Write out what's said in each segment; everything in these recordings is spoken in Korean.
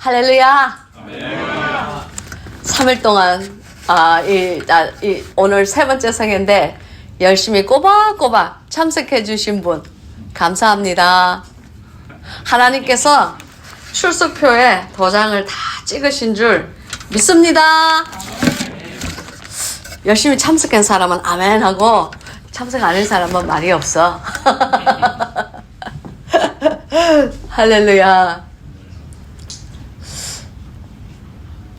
할렐루야. 3일 동안 오늘 세 번째 생인데 열심히 꼬박꼬박 참석해 주신 분 감사합니다. 하나님께서 출석표에 도장을 다 찍으신 줄 믿습니다. 열심히 참석한 사람은 아멘 하고 참석 안 한 사람은 말이 없어. 할렐루야.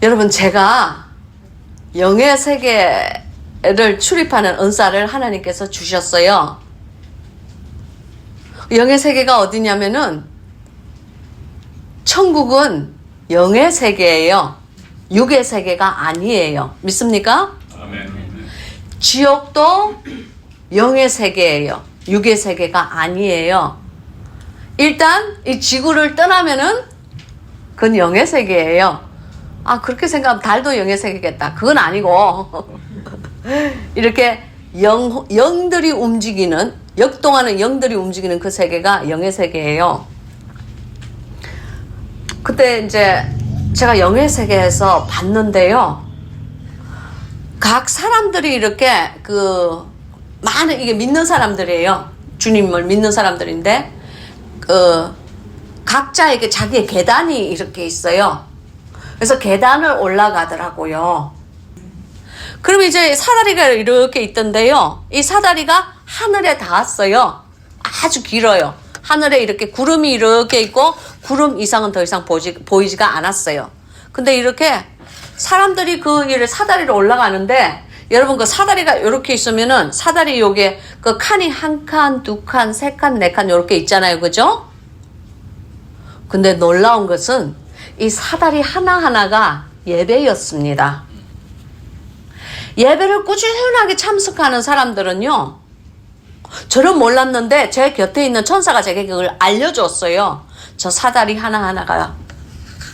여러분, 제가 영의 세계를 출입하는 은사를 하나님께서 주셨어요. 영의 세계가 어디냐면은 천국은 영의 세계예요. 육의 세계가 아니에요. 믿습니까? 아멘. 지옥도 영의 세계예요. 육의 세계가 아니에요. 일단 이 지구를 떠나면은 그건 영의 세계예요. 그렇게 생각하면 달도 영의 세계겠다. 그건 아니고 이렇게 영들이 움직이는, 역동하는 영들이 움직이는 그 세계가 영의 세계예요. 그때 이제 제가 영의 세계에서 봤는데요. 각 사람들이 이렇게 많은, 이게 믿는 사람들이에요. 주님을 믿는 사람들인데, 각자에게 자기의 계단이 이렇게 있어요. 그래서 계단을 올라가더라고요. 그럼 이제 사다리가 이렇게 있던데요. 이 사다리가 하늘에 닿았어요. 아주 길어요. 하늘에 이렇게 구름이 이렇게 있고, 구름 이상은 더 이상 보이지가 않았어요. 근데 이렇게 사람들이 사다리로 올라가는데, 여러분 그 사다리가 이렇게 있으면은 사다리 요게 그 칸이 한 칸, 두 칸, 세 칸, 네 칸 이렇게 있잖아요. 그죠? 근데 놀라운 것은 이 사다리 하나하나가 예배였습니다. 예배를 꾸준하게 참석하는 사람들은요, 저는 몰랐는데 제 곁에 있는 천사가 제게 그걸 알려줬어요. 저 사다리 하나하나가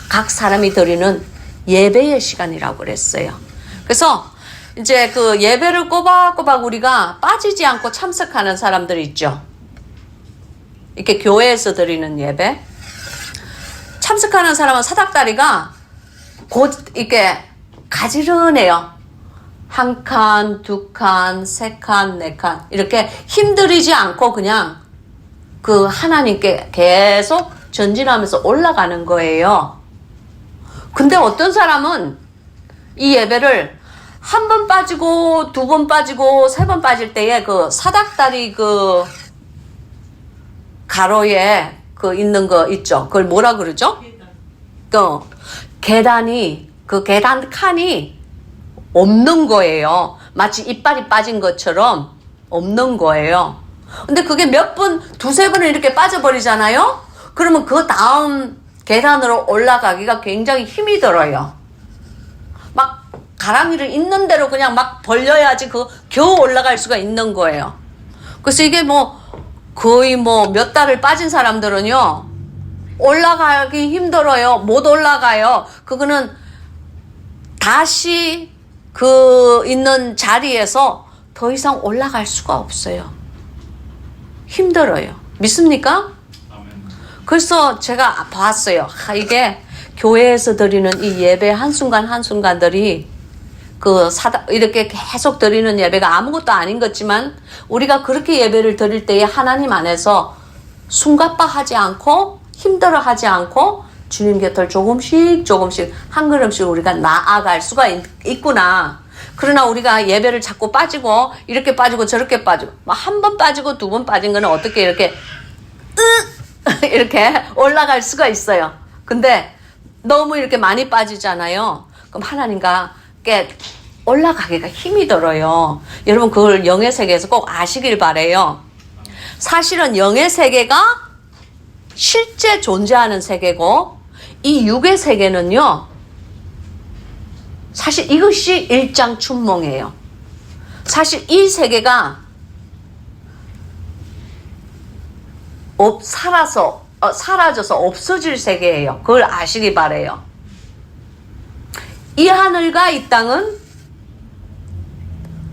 각 사람이 드리는 예배의 시간이라고 그랬어요. 그래서 이제 그 예배를 꼬박꼬박 우리가 빠지지 않고 참석하는 사람들 있죠. 이렇게 교회에서 드리는 예배. 참석하는 사람은 사닥다리가 곧 이렇게 가지런해요. 한 칸, 두 칸, 세 칸, 네 칸. 이렇게 힘들이지 않고 그냥 그 하나님께 계속 전진하면서 올라가는 거예요. 근데 어떤 사람은 이 예배를 한 번 빠지고, 두 번 빠지고, 세 번 빠질 때에 그 사닥다리 가로에 있는 거 있죠. 그걸 뭐라 그러죠? 계단이, 계단 칸이 없는 거예요. 마치 이빨이 빠진 것처럼 없는 거예요. 근데 그게 몇 번, 두세 번을 이렇게 빠져버리잖아요? 그러면 그 다음 계단으로 올라가기가 굉장히 힘이 들어요. 막 가랑이를 있는 대로 그냥 막 벌려야지 겨우 올라갈 수가 있는 거예요. 그래서 이게 거의 몇 달을 빠진 사람들은요, 올라가기 힘들어요. 못 올라가요. 그거는 다시 있는 자리에서 더 이상 올라갈 수가 없어요. 힘들어요. 믿습니까? 그래서 제가 봤어요. 이게 교회에서 드리는 이 예배 한순간 한순간들이 이렇게 계속 드리는 예배가 아무것도 아닌 것지만 우리가 그렇게 예배를 드릴 때에 하나님 안에서 숨가빠하지 않고 힘들어하지 않고 주님 곁을 조금씩 한 걸음씩 우리가 나아갈 수가 있구나. 그러나 우리가 예배를 자꾸 빠지고 이렇게 빠지고 저렇게 빠지고 한 번 빠지고 두 번 빠진 거는 어떻게 이렇게 이렇게 올라갈 수가 있어요. 근데 너무 이렇게 많이 빠지잖아요. 그럼 하나님께 올라가기가 힘이 들어요. 여러분 그걸 영의 세계에서 꼭 아시길 바래요. 사실은 영의 세계가 실제 존재하는 세계고 이 육의 세계는요, 사실 이것이 일장춘몽이에요. 사실 이 세계가 사라져서 없어질 세계예요. 그걸 아시기 바래요. 이 하늘과 이 땅은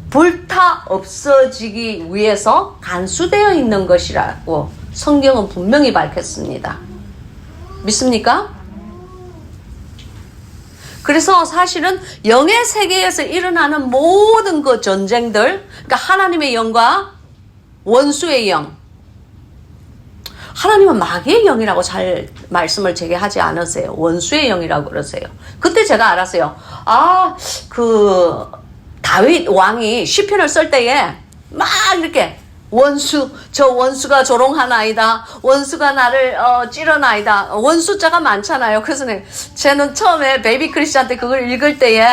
불타 없어지기 위해서 간수되어 있는 것이라고 성경은 분명히 밝혔습니다. 믿습니까? 그래서 사실은 영의 세계에서 일어나는 모든 그 전쟁들, 그러니까 하나님의 영과 원수의 영, 하나님은 마귀의 영이라고 잘 말씀을 제게 하지 않으세요. 원수의 영이라고 그러세요. 그때 제가 알았어요. 그 다윗 왕이 시편을 쓸 때에 막 이렇게 저 원수가 조롱하나이다. 원수가 나를 찌르나이다. 원수자가 많잖아요. 그래서 쟤는 처음에 베이비 크리스한테 그걸 읽을 때에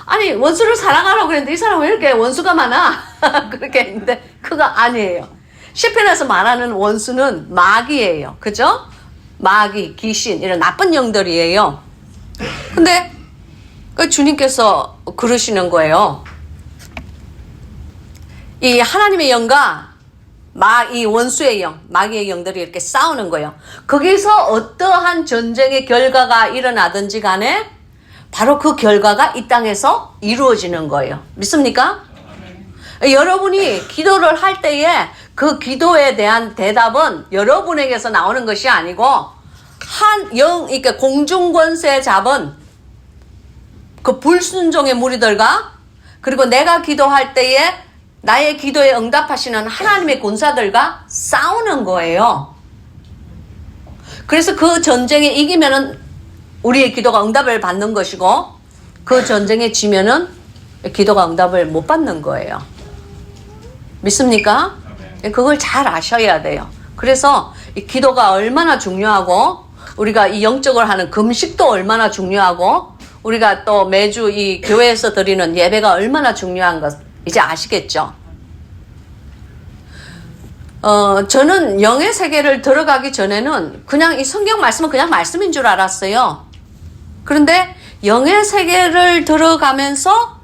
아니 원수를 사랑하라고 그랬는데 이 사람 왜 이렇게 원수가 많아? 그렇게 했는데 그거 아니에요. 시편에서 말하는 원수는 마귀예요. 그죠? 마귀, 귀신 이런 나쁜 영들이에요. 근데 그 주님께서 그러시는 거예요. 이 하나님의 영과 이 원수의 영, 마귀의 영들이 이렇게 싸우는 거예요. 거기서 어떠한 전쟁의 결과가 일어나든지 간에 바로 그 결과가 이 땅에서 이루어지는 거예요. 믿습니까? 여러분이 기도를 할 때에 그 기도에 대한 대답은 여러분에게서 나오는 것이 아니고 그러니까 공중권세 잡은 그 불순종의 무리들과 그리고 내가 기도할 때에 나의 기도에 응답하시는 하나님의 군사들과 싸우는 거예요. 그래서 그 전쟁에 이기면은 우리의 기도가 응답을 받는 것이고 그 전쟁에 지면은 기도가 응답을 못 받는 거예요. 믿습니까? 그걸 잘 아셔야 돼요. 그래서 이 기도가 얼마나 중요하고 우리가 이 영적으로 하는 금식도 얼마나 중요하고 우리가 또 매주 이 교회에서 드리는 예배가 얼마나 중요한 것 이제 아시겠죠? 저는 영의 세계를 들어가기 전에는 그냥 이 성경 말씀은 그냥 말씀인 줄 알았어요. 그런데 영의 세계를 들어가면서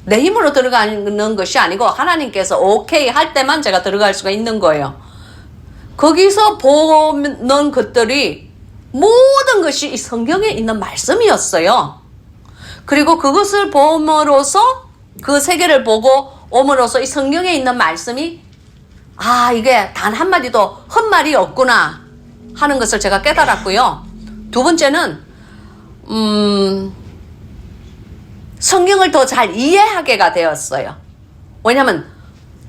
내 힘으로 들어가는 것이 아니고 하나님께서 오케이 할 때만 제가 들어갈 수가 있는 거예요. 거기서 보는 것들이 모든 것이 이 성경에 있는 말씀이었어요. 그리고 그것을 봄으로써 그 세계를 보고 옴으로써 이 성경에 있는 말씀이 이게 단 한마디도 헛말이 없구나 하는 것을 제가 깨달았고요. 두 번째는 성경을 더 잘 이해하게가 되었어요. 왜냐하면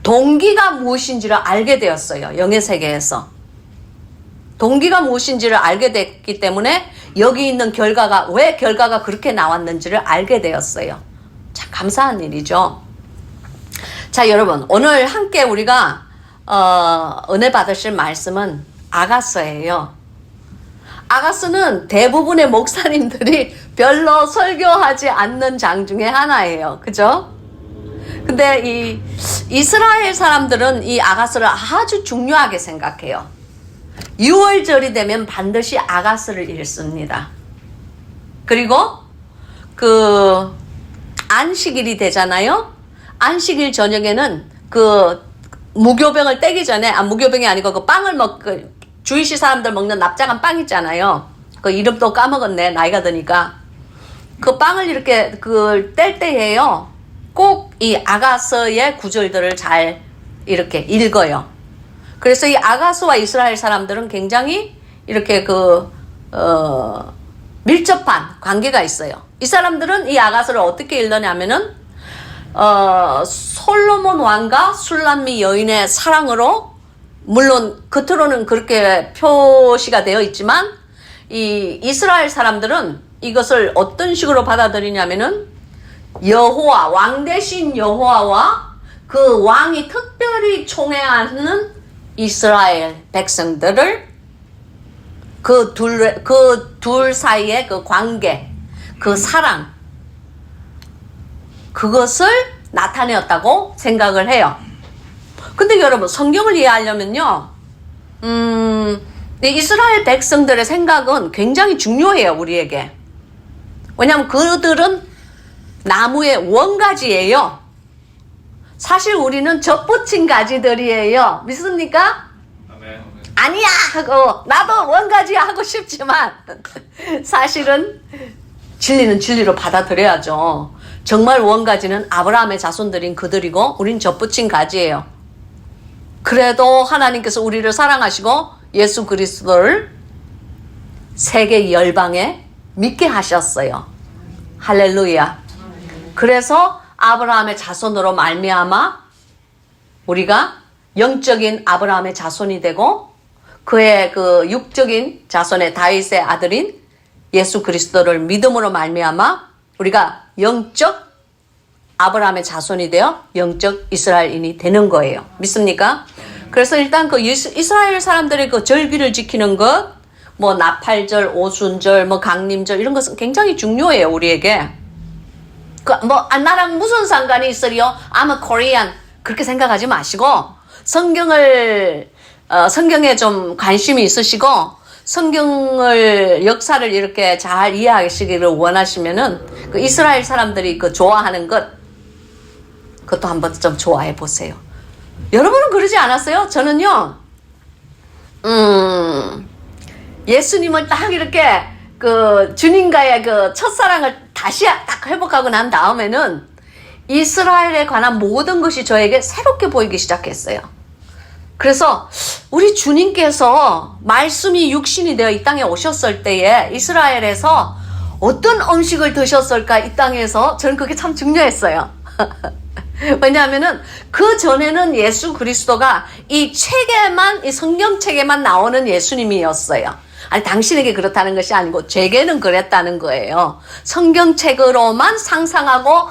동기가 무엇인지를 알게 되었어요. 영의 세계에서. 동기가 무엇인지를 알게 됐기 때문에 여기 있는 왜 결과가 그렇게 나왔는지를 알게 되었어요. 참 감사한 일이죠. 자, 여러분 오늘 함께 우리가 은혜 받으실 말씀은 아가서예요. 아가서는 대부분의 목사님들이 별로 설교하지 않는 장 중에 하나예요. 그죠? 근데 이 이스라엘 사람들은 이 아가서를 아주 중요하게 생각해요. 6월절이 되면 반드시 아가서를 읽습니다. 그리고 그 안식일이 되잖아요. 안식일 저녁에는 그 무교병을 떼기 전에 무교병이 아니고 그 빵을 주이시 사람들 먹는 납작한 빵 있잖아요. 그 이름도 까먹었네. 나이가 드니까. 그 빵을 이렇게 뗄 때에요. 꼭 이 아가서의 구절들을 잘 이렇게 읽어요. 그래서 이 아가서와 이스라엘 사람들은 굉장히 이렇게 밀접한 관계가 있어요. 이 사람들은 이 아가서를 어떻게 읽느냐면은 솔로몬 왕과 술람미 여인의 사랑으로 물론 겉으로는 그렇게 표시가 되어 있지만 이 이스라엘 사람들은 이것을 어떤 식으로 받아들이냐면은 여호와 왕 대신 여호와와 그 왕이 특별히 총애하는 이스라엘 백성들을 그 둘 사이의 그 관계, 그 사랑 그것을 나타내었다고 생각을 해요. 근데 여러분 성경을 이해하려면요 이스라엘 백성들의 생각은 굉장히 중요해요. 우리에게. 왜냐하면 그들은 나무의 원가지예요. 사실 우리는 젖붙인 가지들이에요. 믿습니까? 아니야 하고 나도 원가지야 하고 싶지만 사실은 진리는 진리로 받아들여야죠. 정말 원가지는 아브라함의 자손들인 그들이고 우린 젖붙인 가지예요. 그래도 하나님께서 우리를 사랑하시고 예수 그리스도를 세계 열방에 믿게 하셨어요. 할렐루야. 그래서 아브라함의 자손으로 말미암아 우리가 영적인 아브라함의 자손이 되고 그의 그 육적인 자손의 다윗의 아들인 예수 그리스도를 믿음으로 말미암아 우리가 영적 아브라함의 자손이 되어 영적 이스라엘인이 되는 거예요. 믿습니까? 그래서 일단 그 이스라엘 사람들의 그 절기를 지키는 것, 뭐 나팔절, 오순절, 뭐 강림절 이런 것은 굉장히 중요해요, 우리에게. 나랑 무슨 상관이 있으리요? I'm a Korean. 그렇게 생각하지 마시고 성경에 좀 관심이 있으시고 성경을 역사를 이렇게 잘 이해하시기를 원하시면은 그 이스라엘 사람들이 그 좋아하는 그것도 한번 좀 좋아해 보세요. 여러분은 그러지 않았어요? 저는요, 예수님을 딱 이렇게 그 주님과의 그 첫사랑을 다시 딱 회복하고 난 다음에는 이스라엘에 관한 모든 것이 저에게 새롭게 보이기 시작했어요. 그래서 우리 주님께서 말씀이 육신이 되어 이 땅에 오셨을 때에 이스라엘에서 어떤 음식을 드셨을까, 이 땅에서 저는 그게 참 중요했어요. 왜냐하면은 그 전에는 예수 그리스도가 이 성경책에만 나오는 예수님이었어요. 아니, 당신에게 그렇다는 것이 아니고 제게는 그랬다는 거예요. 성경책으로만 상상하고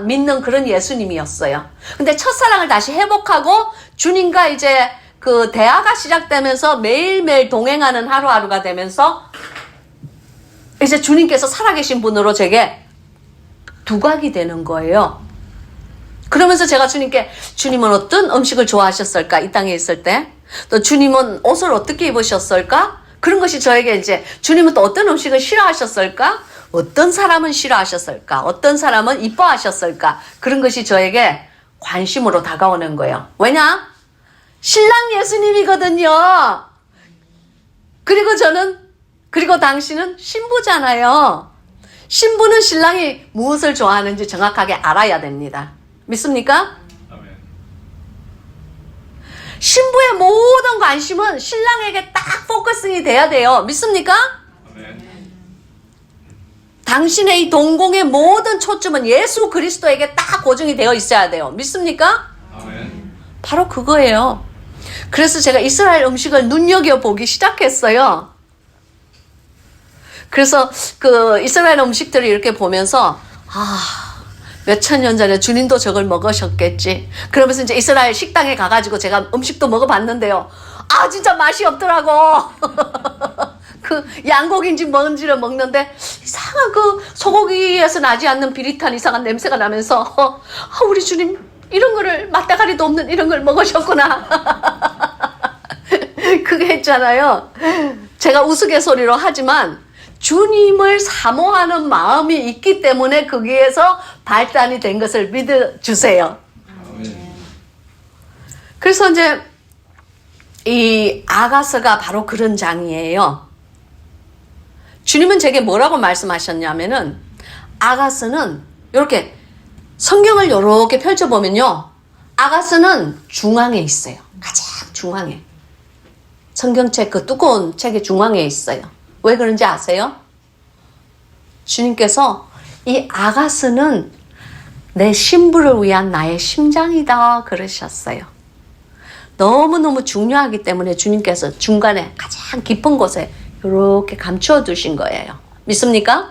믿는 그런 예수님이었어요. 근데 첫사랑을 다시 회복하고 주님과 이제 그 대화가 시작되면서 매일매일 동행하는 하루하루가 되면서 이제 주님께서 살아계신 분으로 제게 두각이 되는 거예요. 그러면서 제가 주님은 어떤 음식을 좋아하셨을까? 이 땅에 있을 때. 또 주님은 옷을 어떻게 입으셨을까? 그런 것이 저에게 이제 주님은 또 어떤 음식을 싫어하셨을까? 어떤 사람은 싫어하셨을까? 어떤 사람은 이뻐하셨을까? 그런 것이 저에게 관심으로 다가오는 거예요. 왜냐? 신랑 예수님이거든요. 그리고 당신은 신부잖아요. 신부는 신랑이 무엇을 좋아하는지 정확하게 알아야 됩니다. 믿습니까? 신부의 모든 관심은 신랑에게 딱 포커싱이 돼야 돼요. 믿습니까? 당신의 이 동공의 모든 초점은 예수 그리스도에게 딱 고정이 되어 있어야 돼요. 믿습니까? 바로 그거예요. 그래서 제가 이스라엘 음식을 눈여겨보기 시작했어요. 그래서 그 이스라엘 음식들을 이렇게 보면서 몇천 년 전에 주님도 저걸 먹으셨겠지. 그러면서 이제 이스라엘 식당에 가가지고 제가 음식도 먹어봤는데요. 진짜 맛이 없더라고. 그 양고기인지 뭔지를 먹는데 이상한 그 소고기에서 나지 않는 비릿한 이상한 냄새가 나면서 우리 주님 이런 거를 맛대가리도 없는 이런 걸 먹으셨구나. 그게 했잖아요. 제가 우스갯소리로 하지만 주님을 사모하는 마음이 있기 때문에 거기에서 발단이 된 것을 믿어주세요. 그래서 이제 이 아가서가 바로 그런 장이에요. 주님은 제게 뭐라고 말씀하셨냐면은 아가서는 이렇게 성경을 이렇게 펼쳐보면요. 아가서는 중앙에 있어요. 가장 중앙에. 성경책 그 두꺼운 책의 중앙에 있어요. 왜 그런지 아세요? 주님께서 이 아가스는 내 신부를 위한 나의 심장이다 그러셨어요. 너무너무 중요하기 때문에 주님께서 중간에 가장 깊은 곳에 이렇게 감추어 두신 거예요. 믿습니까?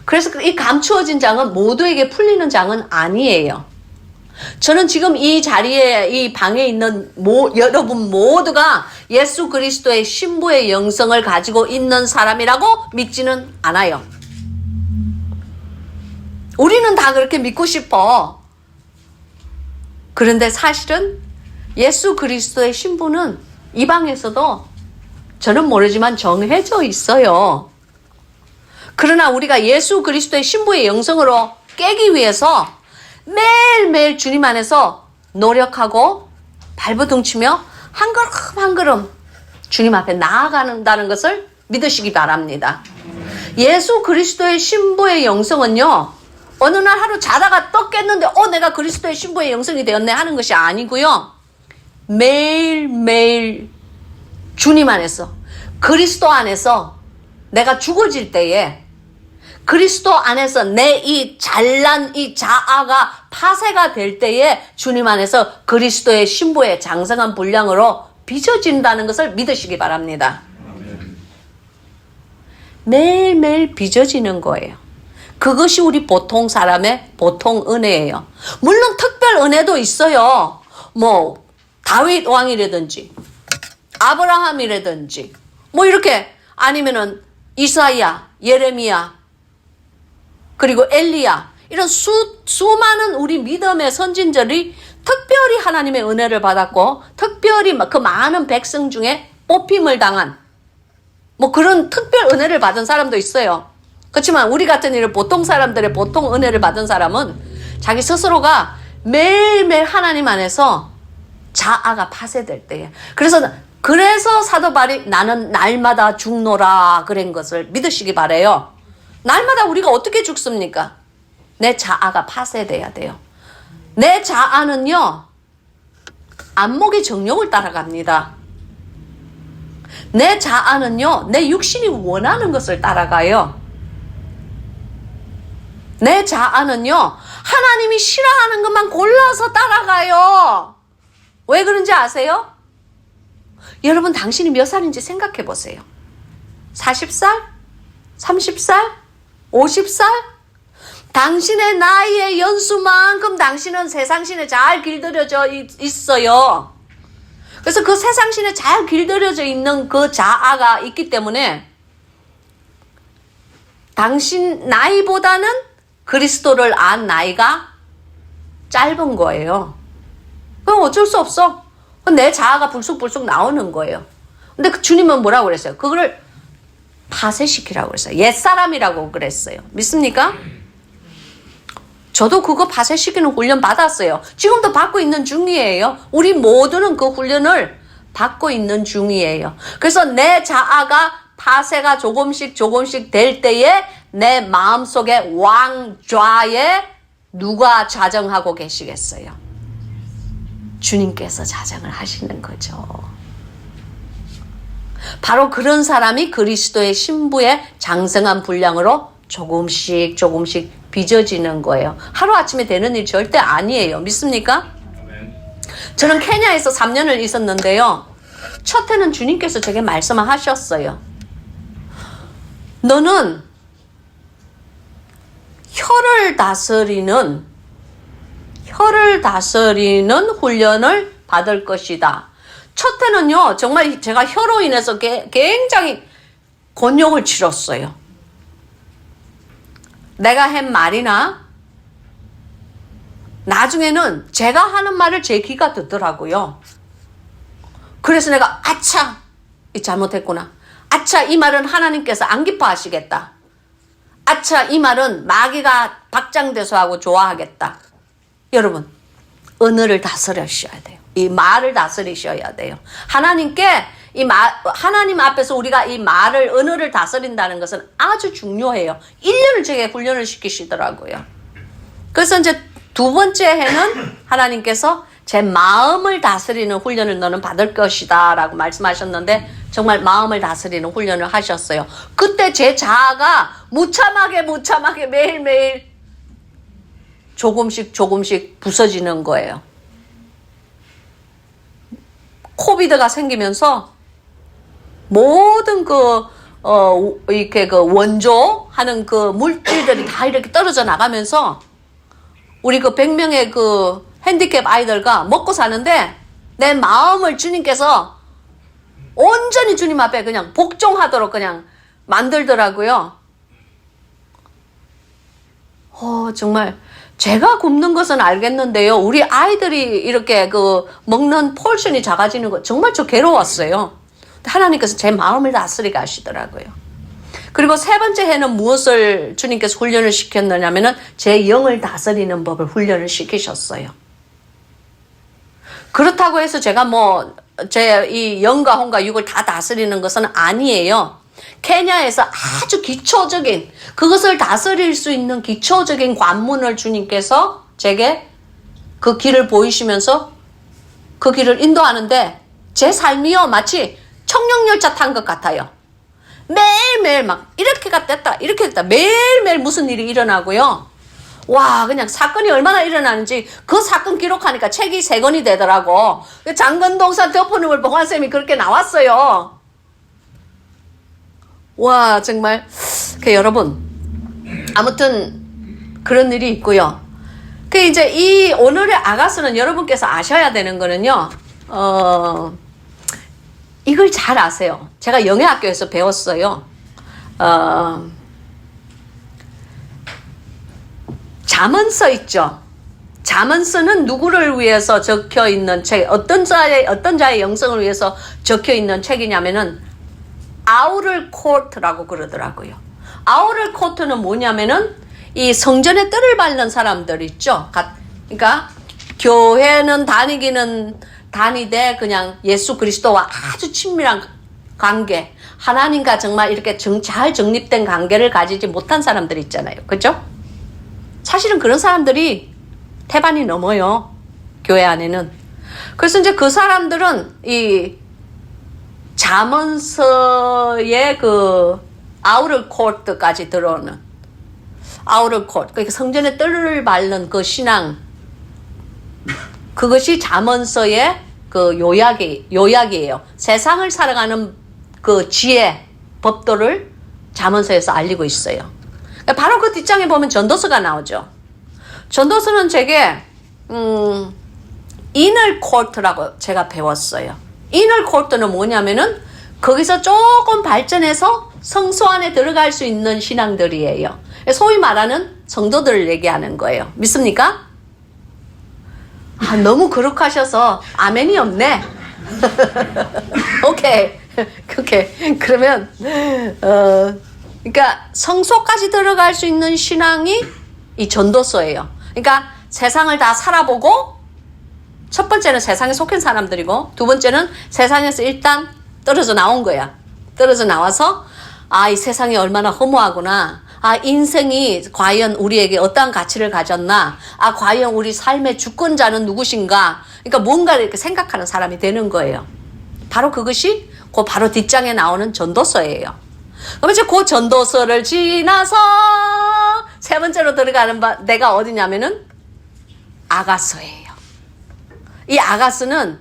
그래서 이 감추어진 장은 모두에게 풀리는 장은 아니에요. 저는 지금 이 자리에 이 방에 있는 여러분 모두가 예수 그리스도의 신부의 영성을 가지고 있는 사람이라고 믿지는 않아요. 우리는 다 그렇게 믿고 싶어. 그런데 사실은 예수 그리스도의 신부는 이 방에서도 저는 모르지만 정해져 있어요. 그러나 우리가 예수 그리스도의 신부의 영성으로 깨기 위해서 매일매일 주님 안에서 노력하고 발버둥치며 한 걸음 한 걸음 주님 앞에 나아가는다는 것을 믿으시기 바랍니다. 예수 그리스도의 신부의 영성은요, 어느 날 하루 자다가 떡 깼는데 내가 그리스도의 신부의 영성이 되었네 하는 것이 아니고요. 매일매일 주님 안에서 그리스도 안에서 내가 죽어질 때에 그리스도 안에서 내 이 잘난 이 자아가 파쇄가 될 때에 주님 안에서 그리스도의 신부의 장성한 분량으로 빚어진다는 것을 믿으시기 바랍니다. 매일매일 빚어지는 거예요. 그것이 우리 보통 사람의 보통 은혜예요. 물론 특별 은혜도 있어요. 뭐 다윗 왕이라든지 아브라함이라든지 뭐 이렇게 아니면은 이사야, 예레미야 그리고 엘리야 이런 수많은 우리 믿음의 선진들이 특별히 하나님의 은혜를 받았고 특별히 그 많은 백성 중에 뽑힘을 당한 뭐 그런 특별 은혜를 받은 사람도 있어요. 그렇지만 우리 같은 이런 보통 사람들의 보통 은혜를 받은 사람은 자기 스스로가 매일매일 하나님 안에서 자아가 파쇄될 때에 그래서 사도 바울이 나는 날마다 죽노라 그런 것을 믿으시기 바래요. 날마다 우리가 어떻게 죽습니까? 내 자아가 파쇄돼야 돼요. 내 자아는요 안목의 정욕을 따라갑니다. 내 자아는요 내 육신이 원하는 것을 따라가요. 내 자아는요 하나님이 싫어하는 것만 골라서 따라가요. 왜 그런지 아세요? 여러분 당신이 몇 살인지 생각해 보세요. 40살? 30살? 50살? 당신의 나이의 연수만큼 당신은 세상신에 잘 길들여져 있어요. 그래서 그 세상신에 잘 길들여져 있는 그 자아가 있기 때문에 당신 나이보다는 그리스도를 안 나이가 짧은 거예요. 그럼 어쩔 수 없어. 내 자아가 불쑥불쑥 나오는 거예요. 근데 주님은 뭐라고 그랬어요? 그거를 파쇄시키라고 그랬어요. 옛사람이라고 그랬어요. 믿습니까? 저도 그거 파쇄시키는 훈련 받았어요. 지금도 받고 있는 중이에요. 우리 모두는 그 훈련을 받고 있는 중이에요. 그래서 내 자아가 파쇄가 조금씩 될 때에 내 마음속에 왕좌에 누가 자정하고 계시겠어요? 주님께서 자정을 하시는 거죠. 바로 그런 사람이 그리스도의 신부의 장성한 분량으로 조금씩 빚어지는 거예요. 하루아침에 되는 일 절대 아니에요. 믿습니까? 저는 케냐에서 3년을 있었는데요. 첫 해는 주님께서 제게 말씀을 하셨어요. 너는 혀를 다스리는 훈련을 받을 것이다. 첫 해는요, 정말 제가 혀로 인해서 굉장히 곤욕을 치렀어요. 내가 한 말이나 나중에는 제가 하는 말을 제 귀가 듣더라고요. 그래서 내가 아차, 이 잘못했구나. 아차, 이 말은 하나님께서 안 기뻐하시겠다. 아차, 이 말은 마귀가 박장대소하고 좋아하겠다. 여러분, 언어를 다스리셔야 돼요. 이 말을 다스리셔야 돼요. 하나님께 하나님 앞에서 우리가 이 말을, 언어를 다스린다는 것은 아주 중요해요. 1년을 제게 훈련을 시키시더라고요. 그래서 이제 두 번째 해는 하나님께서 제 마음을 다스리는 훈련을 너는 받을 것이다 라고 말씀하셨는데 정말 마음을 다스리는 훈련을 하셨어요. 그때 제 자아가 무참하게 매일매일 조금씩 부서지는 거예요. 코비드가 생기면서 모든 이렇게 원조하는 그 물질들이 다 이렇게 떨어져 나가면서 우리 100명의 핸디캡 아이들과 먹고 사는데 내 마음을 주님께서 온전히 주님 앞에 그냥 복종하도록 그냥 만들더라고요. 정말 제가 굶는 것은 알겠는데요. 우리 아이들이 이렇게 먹는 포션이 작아지는 거 정말 저 괴로웠어요. 하나님께서 제 마음을 다스리게 하시더라고요. 그리고 세 번째 해는 무엇을 주님께서 훈련을 시켰느냐면은 제 영을 다스리는 법을 훈련을 시키셨어요. 그렇다고 해서 제가 제 이 영과 혼과 육을 다 다스리는 것은 아니에요. 케냐에서 아주 기초적인, 그것을 다스릴 수 있는 기초적인 관문을 주님께서 제게 그 길을 보이시면서 그 길을 인도하는데 제 삶이요 마치 청룡열차 탄 것 같아요. 매일매일 막 이렇게가 됐다 이렇게 됐다 매일매일 무슨 일이 일어나고요. 와, 그냥 사건이 얼마나 일어나는지 그 사건 기록하니까 책이 3권이 되더라고. 장건동산 덮어놓을 봉환쌤이 그렇게 나왔어요. 와, 정말 여러분, 아무튼 그런 일이 있고요. 이제 이 오늘의 아가서는 여러분께서 아셔야 되는 거는요, 이걸 잘 아세요. 제가 영예학교에서 배웠어요. 잠언서 있죠. 잠언서는 누구를 위해서 적혀 있는 책, 어떤 자의 영성을 위해서 적혀 있는 책이냐면은 아우를 코트라고 그러더라고요. 아우를 코트는 뭐냐면은 이 성전에 뜰을 밟는 사람들 있죠. 그러니까 교회는 다니되 그냥 예수 그리스도와 아주 친밀한 관계, 하나님과 정말 이렇게 잘 정립된 관계를 가지지 못한 사람들 있잖아요. 그죠? 사실은 그런 사람들이 태반이 넘어요. 교회 안에는. 그래서 이제 그 사람들은 이 잠언서의 그 아우를 코트까지 들어오는 아우를 코트, 그러니까 성전에 뜰을 밟는 그 신앙, 그것이 잠언서의 그 요약이에요. 세상을 살아가는 그 지혜, 법도를 잠언서에서 알리고 있어요. 그러니까 바로 그 뒷장에 보면 전도서가 나오죠. 전도서는 제게 이널 코트라고 제가 배웠어요. 이널 코트는 뭐냐면은 거기서 조금 발전해서 성소 안에 들어갈 수 있는 신앙들이에요. 소위 말하는 성도들을 얘기하는 거예요. 믿습니까? 아, 너무 거룩하셔서 아멘이 없네. 오케이. 그러면 그러니까 성소까지 들어갈 수 있는 신앙이 이 전도서예요. 그러니까 세상을 다 살아보고, 첫 번째는 세상에 속한 사람들이고, 두 번째는 세상에서 일단 떨어져 나온 거야. 떨어져 나와서 이 세상이 얼마나 허무하구나. 인생이 과연 우리에게 어떠한 가치를 가졌나. 과연 우리 삶의 주권자는 누구신가. 그러니까 뭔가를 이렇게 생각하는 사람이 되는 거예요. 바로 그것이 그 바로 뒷장에 나오는 전도서예요. 그럼 이제 그 전도서를 지나서 세 번째로 들어가는 데가 어디냐면은 아가서예요. 이 아가서는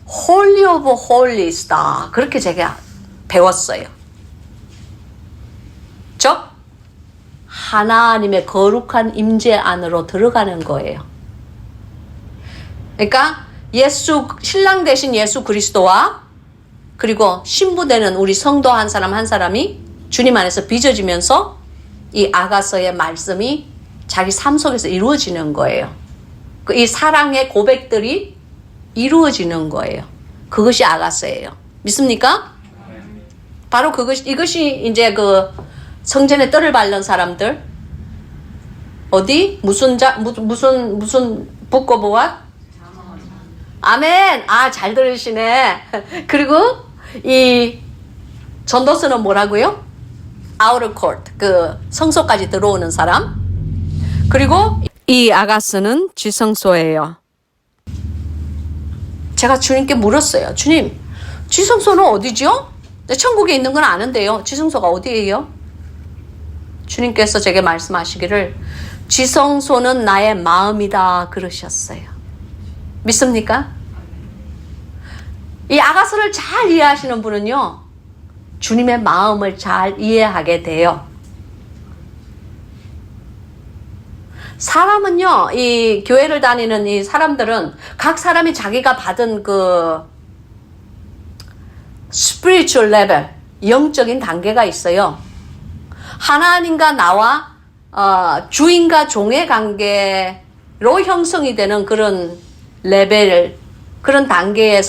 홀리 오브 홀리스다. 그렇게 제가 배웠어요. 즉 하나님의 거룩한 임재 안으로 들어가는 거예요. 그러니까 신랑 되신 예수 그리스도와 그리고 신부되는 우리 성도 한 사람 한 사람이 주님 안에서 빚어지면서 이 아가서의 말씀이 자기 삶 속에서 이루어지는 거예요. 이 사랑의 고백들이 이루어지는 거예요. 그것이 아가서예요. 믿습니까? 바로 이것이 이제 그 성전에 뜰을 밟는 사람들, 어디 무슨 북 오브 왓? 아멘. 잘 들으시네. 그리고 이 전도서는 뭐라고요? outer court, 그 성소까지 들어오는 사람. 그리고 이 아가서는 지성소예요. 제가 주님께 물었어요. 주님, 지성소는 어디죠? 천국에 있는 건 아는데요. 지성소가 어디예요? 주님께서 제게 말씀하시기를 지성소는 나의 마음이다 그러셨어요. 믿습니까? 이 아가서를 잘 이해하시는 분은요, 주님의 마음을 잘 이해하게 돼요. 사람은요, 이 교회를 다니는 이 사람들은 각 사람이 자기가 받은 그 spiritual level, 영적인 단계가 있어요. 하나님과 나와 주인과 종의 관계로 형성이 되는 그런 레벨, 그런 단계의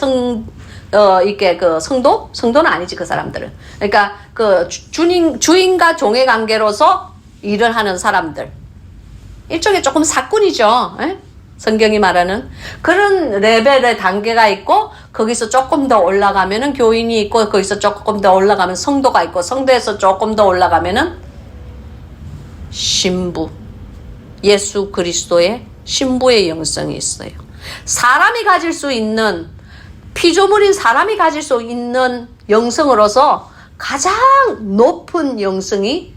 이게 그 성도는 아니지, 그 사람들은. 그러니까 그 주인과 종의 관계로서 일을 하는 사람들. 일종의 조금 사꾼이죠. 에? 성경이 말하는 그런 레벨의 단계가 있고, 거기서 조금 더 올라가면은 교인이 있고, 거기서 조금 더 올라가면 성도가 있고, 성도에서 조금 더 올라가면은 신부, 예수 그리스도의 신부의 영성이 있어요. 사람이 가질 수 있는, 피조물인 사람이 가질 수 있는 영성으로서 가장 높은 영성이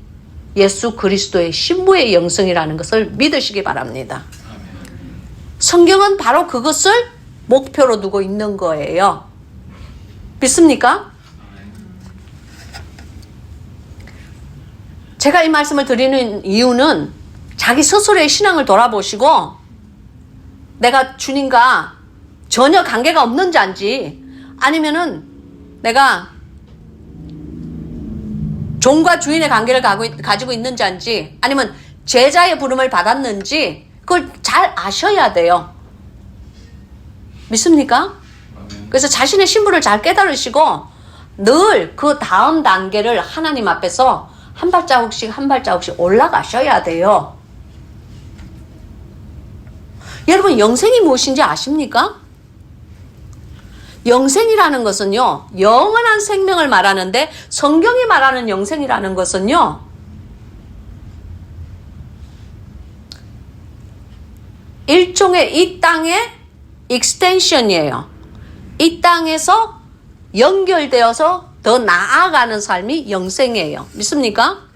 예수 그리스도의 신부의 영성이라는 것을 믿으시기 바랍니다. 성경은 바로 그것을 목표로 두고 있는 거예요. 믿습니까? 제가 이 말씀을 드리는 이유는 자기 스스로의 신앙을 돌아보시고 내가 주님과 전혀 관계가 없는 자인지 아니면은 내가 종과 주인의 관계를 가지고 있는 자인지 아니면 제자의 부름을 받았는지 그걸 잘 아셔야 돼요. 믿습니까? 그래서 자신의 신분을 잘 깨달으시고 늘 그 다음 단계를 하나님 앞에서 한 발자국씩 한 발자국씩 올라가셔야 돼요. 여러분 영생이 무엇인지 아십니까? 영생이라는 것은요, 영원한 생명을 말하는데 성경이 말하는 영생이라는 것은요, 일종의 이 땅의 익스텐션이에요. 이 땅에서 연결되어서 더 나아가는 삶이 영생이에요. 믿습니까?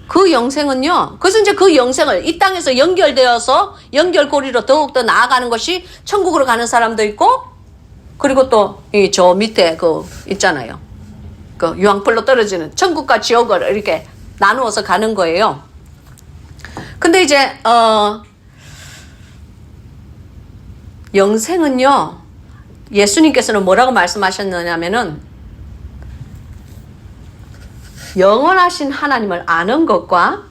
그 영생은요, 그래서 이제 그 영생을 이 땅에서 연결되어서 연결고리로 더욱더 나아가는 것이 천국으로 가는 사람도 있고, 그리고 또 저 밑에 그 있잖아요. 그 유황불로 떨어지는 천국과 지옥을 이렇게 나누어서 가는 거예요. 근데 이제 영생은요, 예수님께서는 뭐라고 말씀하셨느냐면은 영원하신 하나님을 아는 것과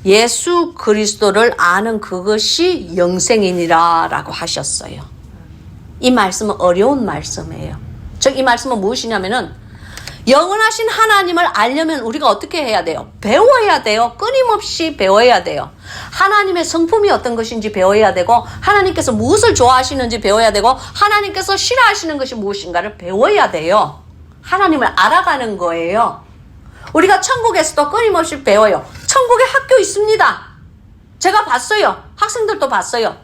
예수 그리스도를 아는 그것이 영생이니라 라고 하셨어요. 이 말씀은 어려운 말씀이에요. 즉 이 말씀은 무엇이냐면은 영원하신 하나님을 알려면 우리가 어떻게 해야 돼요? 배워야 돼요. 끊임없이 배워야 돼요. 하나님의 성품이 어떤 것인지 배워야 되고, 하나님께서 무엇을 좋아하시는지 배워야 되고, 하나님께서 싫어하시는 것이 무엇인가를 배워야 돼요. 하나님을 알아가는 거예요. 우리가 천국에서도 끊임없이 배워요. 천국에 학교 있습니다. 제가 봤어요. 학생들도 봤어요.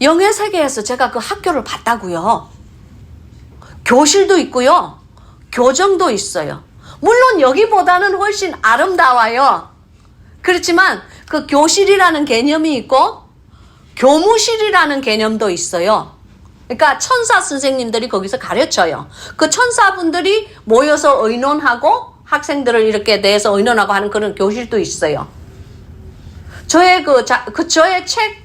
영의 세계에서 제가 그 학교를 봤다고요. 교실도 있고요. 교정도 있어요. 물론 여기보다는 훨씬 아름다워요. 그렇지만 그 교실이라는 개념이 있고 교무실이라는 개념도 있어요. 그러니까 천사 선생님들이 거기서 가르쳐요. 그 천사분들이 모여서 의논하고 학생들을 이렇게 내서 의논하고 하는 그런 교실도 있어요. 저의 저의 책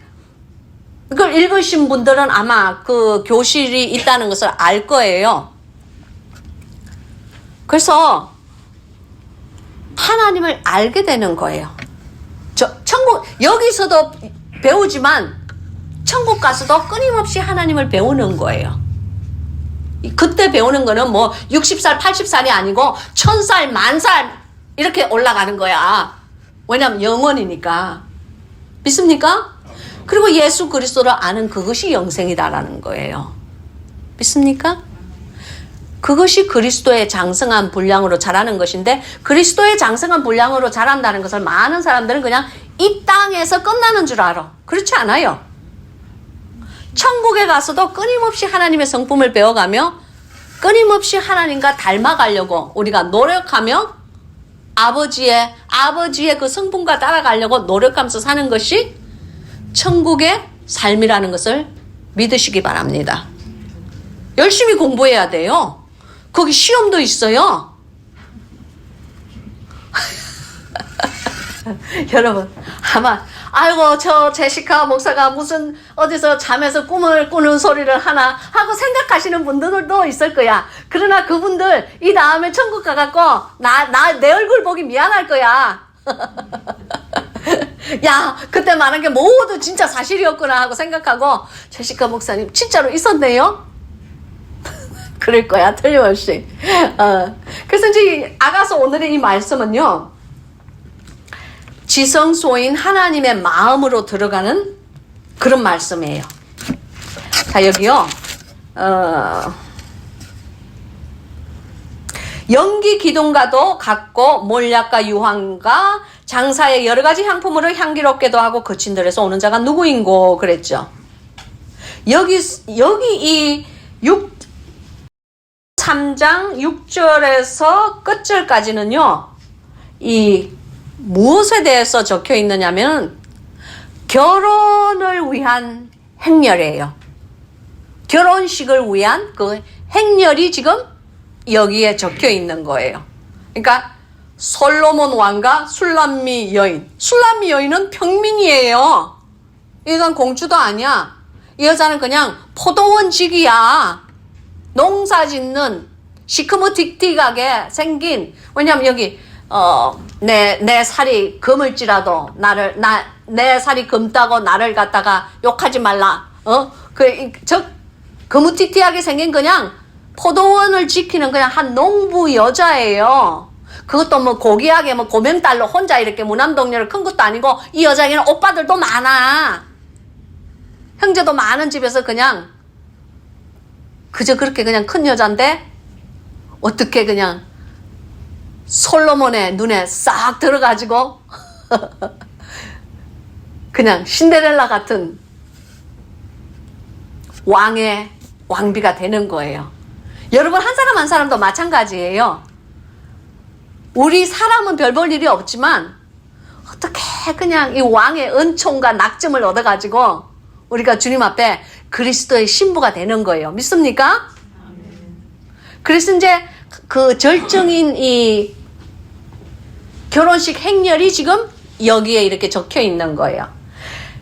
그걸 읽으신 분들은 아마 그 교실이 있다는 것을 알 거예요. 그래서 하나님을 알게 되는 거예요. 천국 여기서도 배우지만 천국 가서도 끊임없이 하나님을 배우는 거예요. 그때 배우는 거는 뭐 60살, 80살이 아니고 1000살, 10,000살 이렇게 올라가는 거야. 왜냐하면 영원이니까. 믿습니까? 그리고 예수 그리스도를 아는 그것이 영생이다라는 거예요. 믿습니까? 그것이 그리스도의 장성한 분량으로 자라는 것인데, 그리스도의 장성한 분량으로 자란다는 것을 많은 사람들은 그냥 이 땅에서 끝나는 줄 알아. 그렇지 않아요. 천국에 가서도 끊임없이 하나님의 성품을 배워가며 끊임없이 하나님과 닮아가려고 우리가 노력하며 아버지의 그 성품과 따라가려고 노력하면서 사는 것이 천국의 삶이라는 것을 믿으시기 바랍니다. 열심히 공부해야 돼요. 거기 시험도 있어요. 여러분 아마 아이고 저 제시카 목사가 무슨 어디서 잠에서 꿈을 꾸는 소리를 하나 하고 생각하시는 분들도 있을 거야. 그러나 그분들 이 다음에 천국 가갖고 내 얼굴 보기 미안할 거야. 야 그때 말한 게 모두 진짜 사실이었구나 하고 생각하고, 제시카 목사님 진짜로 있었네요? 그럴 거야 틀림없이. 그래서 이제 아가서 오늘의 이 말씀은요, 지성소인 하나님의 마음으로 들어가는 그런 말씀이에요. 자 여기요 연기 기둥과도 같고 몰약과 유황과 장사의 여러 가지 향품으로 향기롭게도 하고 거친 들에서 오는 자가 누구인고 그랬죠. 여기 이 3장 6절에서 끝절까지는요. 이 무엇에 대해서 적혀 있느냐면 결혼을 위한 행렬이에요. 결혼식을 위한 그 행렬이 지금 여기에 적혀 있는 거예요. 그러니까 솔로몬 왕과 술람미 여인. 술람미 여인은 평민이에요. 이건 공주도 아니야. 이 여자는 그냥 포도원직이야. 농사 짓는 시커멓틱틱하게 생긴, 왜냐면 여기 내 살이 검을지라도 내 살이 검다고 나를 갖다가 욕하지 말라. 거무튀튀하게 생긴 그냥 포도원을 지키는 그냥 한 농부 여자예요. 그것도 뭐 고귀하게 뭐 고명딸로 혼자 이렇게 무남동녀를 큰 것도 아니고 이 여자에게는 오빠들도 많아. 형제도 많은 집에서 그냥 그저 그렇게 그냥 큰 여잔데 어떻게 그냥 솔로몬의 눈에 싹 들어가지고 그냥 신데렐라 같은 왕비가 되는 거예요. 여러분 한 사람 한 사람도 마찬가지예요. 우리 사람은 별 볼 일이 없지만 어떻게 그냥 이 왕의 은총과 낙점을 얻어가지고 우리가 주님 앞에 그리스도의 신부가 되는 거예요. 믿습니까? 그래서 이제 그 절정인 이 결혼식 행렬이 지금 여기에 이렇게 적혀 있는 거예요.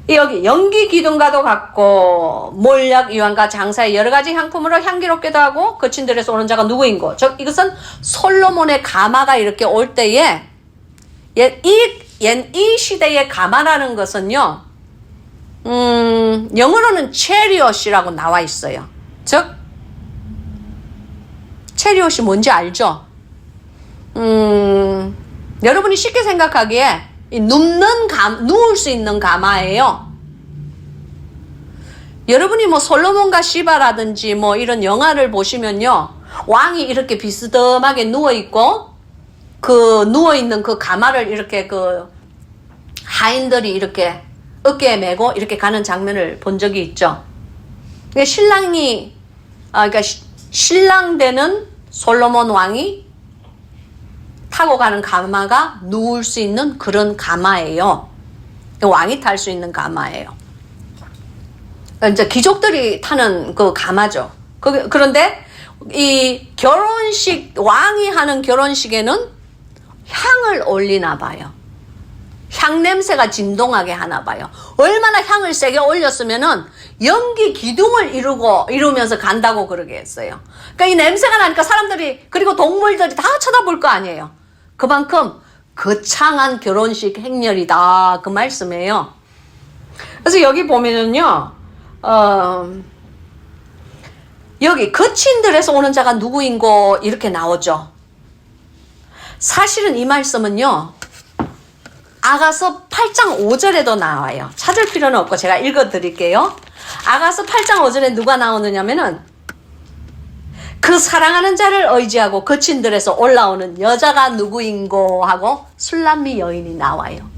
여기 연기 기둥과도 같고 몰약 유황과 장사의 여러 가지 향품으로 향기롭게도 하고 거친 들에서 오는 자가 누구인고. 이것은 솔로몬의 가마가 이렇게 올 때에 이 시대의 가마라는 것은요. 영어로는 체리엇이라고 나와 있어요. 즉 체리엇이 뭔지 알죠? 여러분이 쉽게 생각하기에 누울 수 있는 가마예요. 여러분이 뭐 솔로몬과 시바라든지 뭐 이런 영화를 보시면요. 왕이 이렇게 비스듬하게 누워있고 그 누워있는 그 가마를 이렇게 그 하인들이 이렇게 어깨에 메고 이렇게 가는 장면을 본 적이 있죠. 그러니까 신랑 되는 솔로몬 왕이 타고 가는 가마가 누울 수 있는 그런 가마예요. 왕이 탈 수 있는 가마예요. 이제 귀족들이 타는 그 가마죠. 그런데 이 결혼식, 왕이 하는 결혼식에는 향을 올리나 봐요. 향 냄새가 진동하게 하나 봐요. 얼마나 향을 세게 올렸으면은 연기 기둥을 이루면서 간다고 그러게 했어요. 그러니까 이 냄새가 나니까 사람들이 그리고 동물들이 다 쳐다볼 거 아니에요. 그만큼 거창한 결혼식 행렬이다 그 말씀이에요. 그래서 여기 보면은요, 여기 거친들에서 오는 자가 누구인고 이렇게 나오죠. 사실은 이 말씀은요. 아가서 8장 5절에도 나와요. 찾을 필요는 없고 제가 읽어드릴게요. 아가서 8장 5절에 누가 나오느냐면은 그 사랑하는 자를 의지하고 거친들에서 올라오는 여자가 누구인고 하고 술람미 여인이 나와요.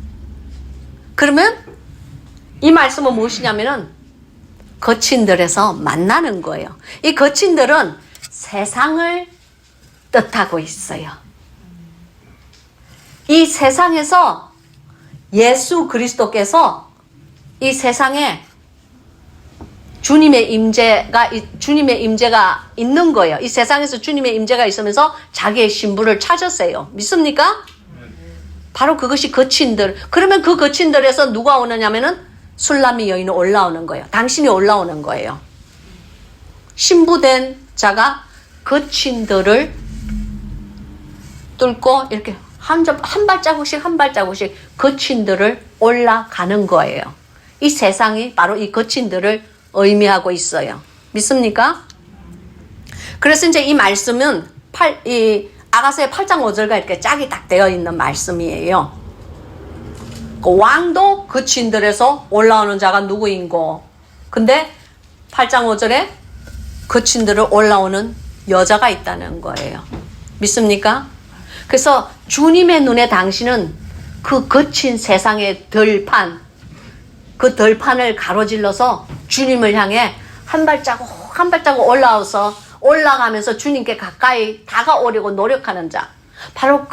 그러면 이 말씀은 무엇이냐면은 거친들에서 만나는 거예요. 이 거친들은 세상을 뜻하고 있어요. 이 세상에서 예수 그리스도께서 이 세상에 주님의 임재가 있는 거예요. 이 세상에서 주님의 임재가 있으면서 자기의 신부를 찾으세요. 믿습니까? 바로 그것이 거친들. 그러면 그 거친들에서 누가 오느냐면은 술람미 여인이 올라오는 거예요. 당신이 올라오는 거예요. 신부된 자가 거친들을 뚫고 이렇게 한 발자국씩 한 발자국씩 거친들을 올라가는 거예요. 이 세상이 바로 이 거친들을 의미하고 있어요. 믿습니까? 그래서 이제 이 말씀은 이 아가서의 8장 5절과 이렇게 짝이 딱 되어 있는 말씀이에요. 그 왕도 거친들에서 올라오는 자가 누구인고. 근데 8장 5절에 거친들을 올라오는 여자가 있다는 거예요. 믿습니까? 그래서 주님의 눈에 당신은 그 거친 세상의 덜판, 그 덜판을 가로질러서 주님을 향해 한 발자국 한 발자국 올라가면서 주님께 가까이 다가오려고 노력하는 자, 바로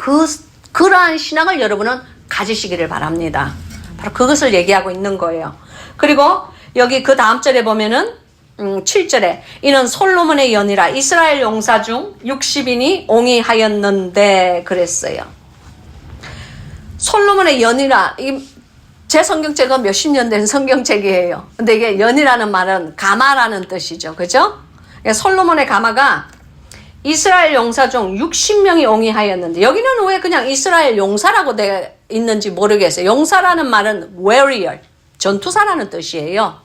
그러한 신앙을 여러분은 가지시기를 바랍니다. 바로 그것을 얘기하고 있는 거예요. 그리고 여기 그 다음 절에 보면은 7절에 이는 솔로몬의 연이라 이스라엘 용사 중 60인이 옹이하였는데 그랬어요. 솔로몬의 연이라, 제 성경책은 몇십 년 된 성경책이에요. 근데 이게 연이라는 말은 가마라는 뜻이죠. 그죠? 솔로몬의 가마가 이스라엘 용사 중 60명이 옹이하였는데, 여기는 왜 그냥 이스라엘 용사라고 되어 있는지 모르겠어요. 용사라는 말은 warrior, 전투사라는 뜻이에요.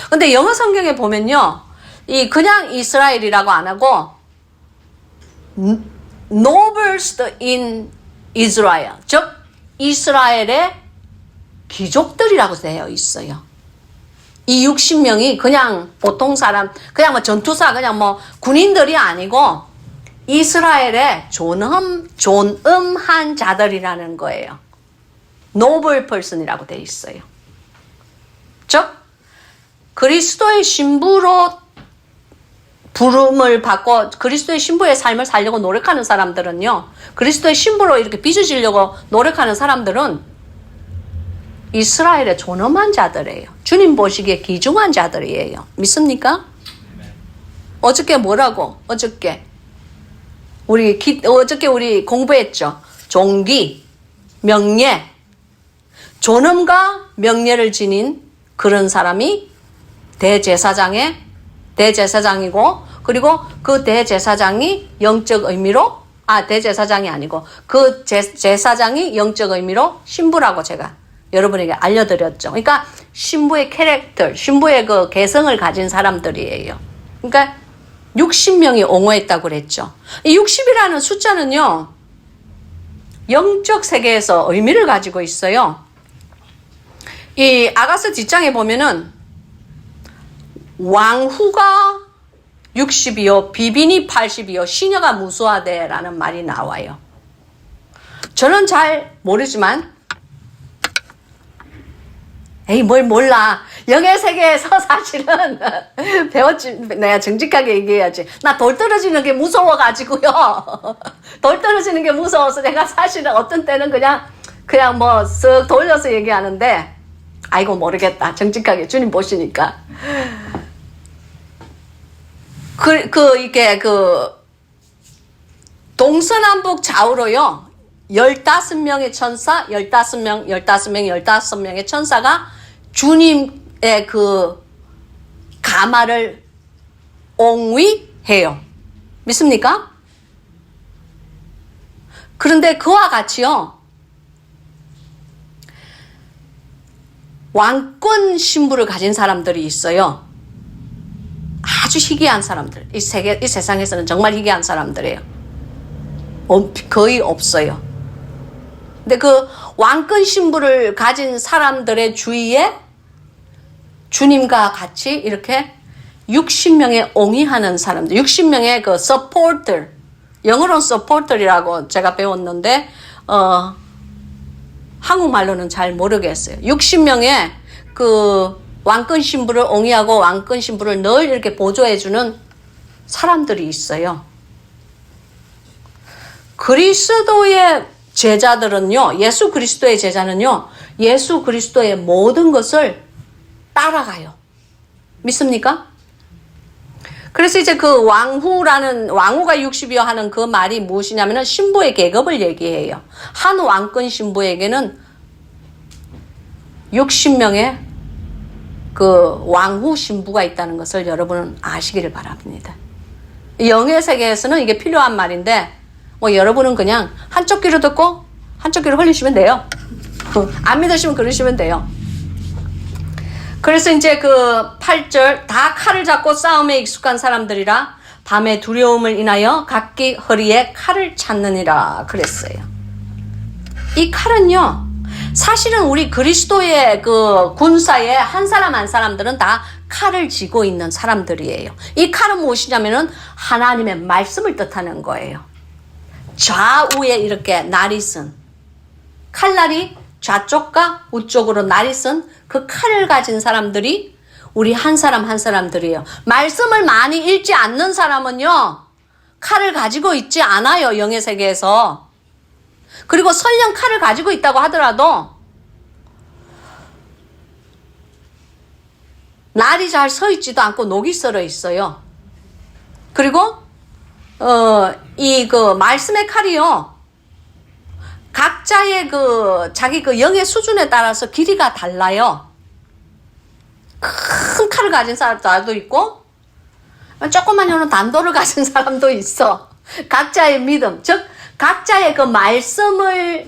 근데 영어 성경에 보면요, 그냥 이스라엘이라고 안 하고 nobles in Israel, 즉 이스라엘의 귀족들이라고 되어 있어요. 이 60명이 그냥 보통 사람, 그냥 뭐 전투사, 그냥 뭐 군인들이 아니고 이스라엘의 존엄한 자들이라는 거예요. noble person이라고 되어 있어요. 즉 그리스도의 신부로 부름을 받고 그리스도의 신부의 삶을 살려고 노력하는 사람들은요, 그리스도의 신부로 이렇게 빚어지려고 노력하는 사람들은 이스라엘의 존엄한 자들이에요. 주님 보시기에 귀중한 자들이에요. 믿습니까? 어저께 뭐라고? 어저께 우리 공부했죠. 종기, 명예, 존엄과 명예를 지닌 그런 사람이 대제사장이고, 그리고 그 대제사장이 영적 의미로, 대제사장이 아니고 그 제사장이 영적 의미로 신부라고 제가 여러분에게 알려드렸죠. 그러니까 신부의 캐릭터, 신부의 그 개성을 가진 사람들이에요. 그러니까 60명이 옹호했다고 그랬죠. 이 60이라는 숫자는요, 영적 세계에서 의미를 가지고 있어요. 이 아가서 뒷장에 보면은 왕후가 60이요, 비빈이 80이요, 시녀가 무수하대라는 말이 나와요. 저는 잘 모르지만, 뭘 몰라. 영의 세계에서 사실은 배웠지. 내가 정직하게 얘기해야지. 나 돌 떨어지는 게 무서워가지고요. 돌 떨어지는 게 무서워서 내가 사실은 어떤 때는 그냥 뭐 쓱 돌려서 얘기하는데, 아이고 모르겠다. 정직하게 주님 보시니까. 이게 동서남북 좌우로요, 15명의 천사, 15명의 천사가 주님의 그 가마를 옹위해요. 믿습니까? 그런데 그와 같이요, 왕권 신부를 가진 사람들이 있어요. 아주 희귀한 사람들. 이 세상에서는 정말 희귀한 사람들이에요. 거의 없어요. 근데 그 왕권 신부를 가진 사람들의 주위에 주님과 같이 이렇게 60명의 옹이하는 사람들, 60명의 그 supporter, 영어로는 supporter이라고 제가 배웠는데, 한국말로는 잘 모르겠어요. 60명의 그 왕권 신부를 옹이하고 왕권 신부를 늘 이렇게 보조해주는 사람들이 있어요. 그리스도의 제자들은요, 예수 그리스도의 제자는요, 예수 그리스도의 모든 것을 따라가요. 믿습니까? 그래서 이제 그 왕후가 60이요 하는 그 말이 무엇이냐면은 신부의 계급을 얘기해요. 한 왕권 신부에게는 60명의 그 왕후 신부가 있다는 것을 여러분은 아시기를 바랍니다. 영의 세계에서는 이게 필요한 말인데, 뭐 여러분은 그냥 한쪽 귀로 듣고 한쪽 귀로 흘리시면 돼요. 안 믿으시면 그러시면 돼요. 그래서 이제 그 8절, 다 칼을 잡고 싸움에 익숙한 사람들이라 밤의 두려움을 인하여 각기 허리에 칼을 찾느니라 그랬어요. 이 칼은요, 사실은 우리 그리스도의 그 군사의 한 사람 한 사람들은 다 칼을 쥐고 있는 사람들이에요. 이 칼은 무엇이냐면은 하나님의 말씀을 뜻하는 거예요. 좌우에 이렇게 날이 쓴 칼날이 좌쪽과 우쪽으로 날이 쓴 그 칼을 가진 사람들이 우리 한 사람 한 사람들이에요. 말씀을 많이 읽지 않는 사람은요, 칼을 가지고 있지 않아요, 영의 세계에서. 그리고 설령 칼을 가지고 있다고 하더라도 날이 잘 서 있지도 않고 녹이 썰어 있어요. 그리고 이 그 말씀의 칼이요, 각자의 자기 영의 수준에 따라서 길이가 달라요. 큰 칼을 가진 사람도 있고 조그만 요런 단도를 가진 사람도 있어. 각자의 믿음, 즉 각자의 그 말씀을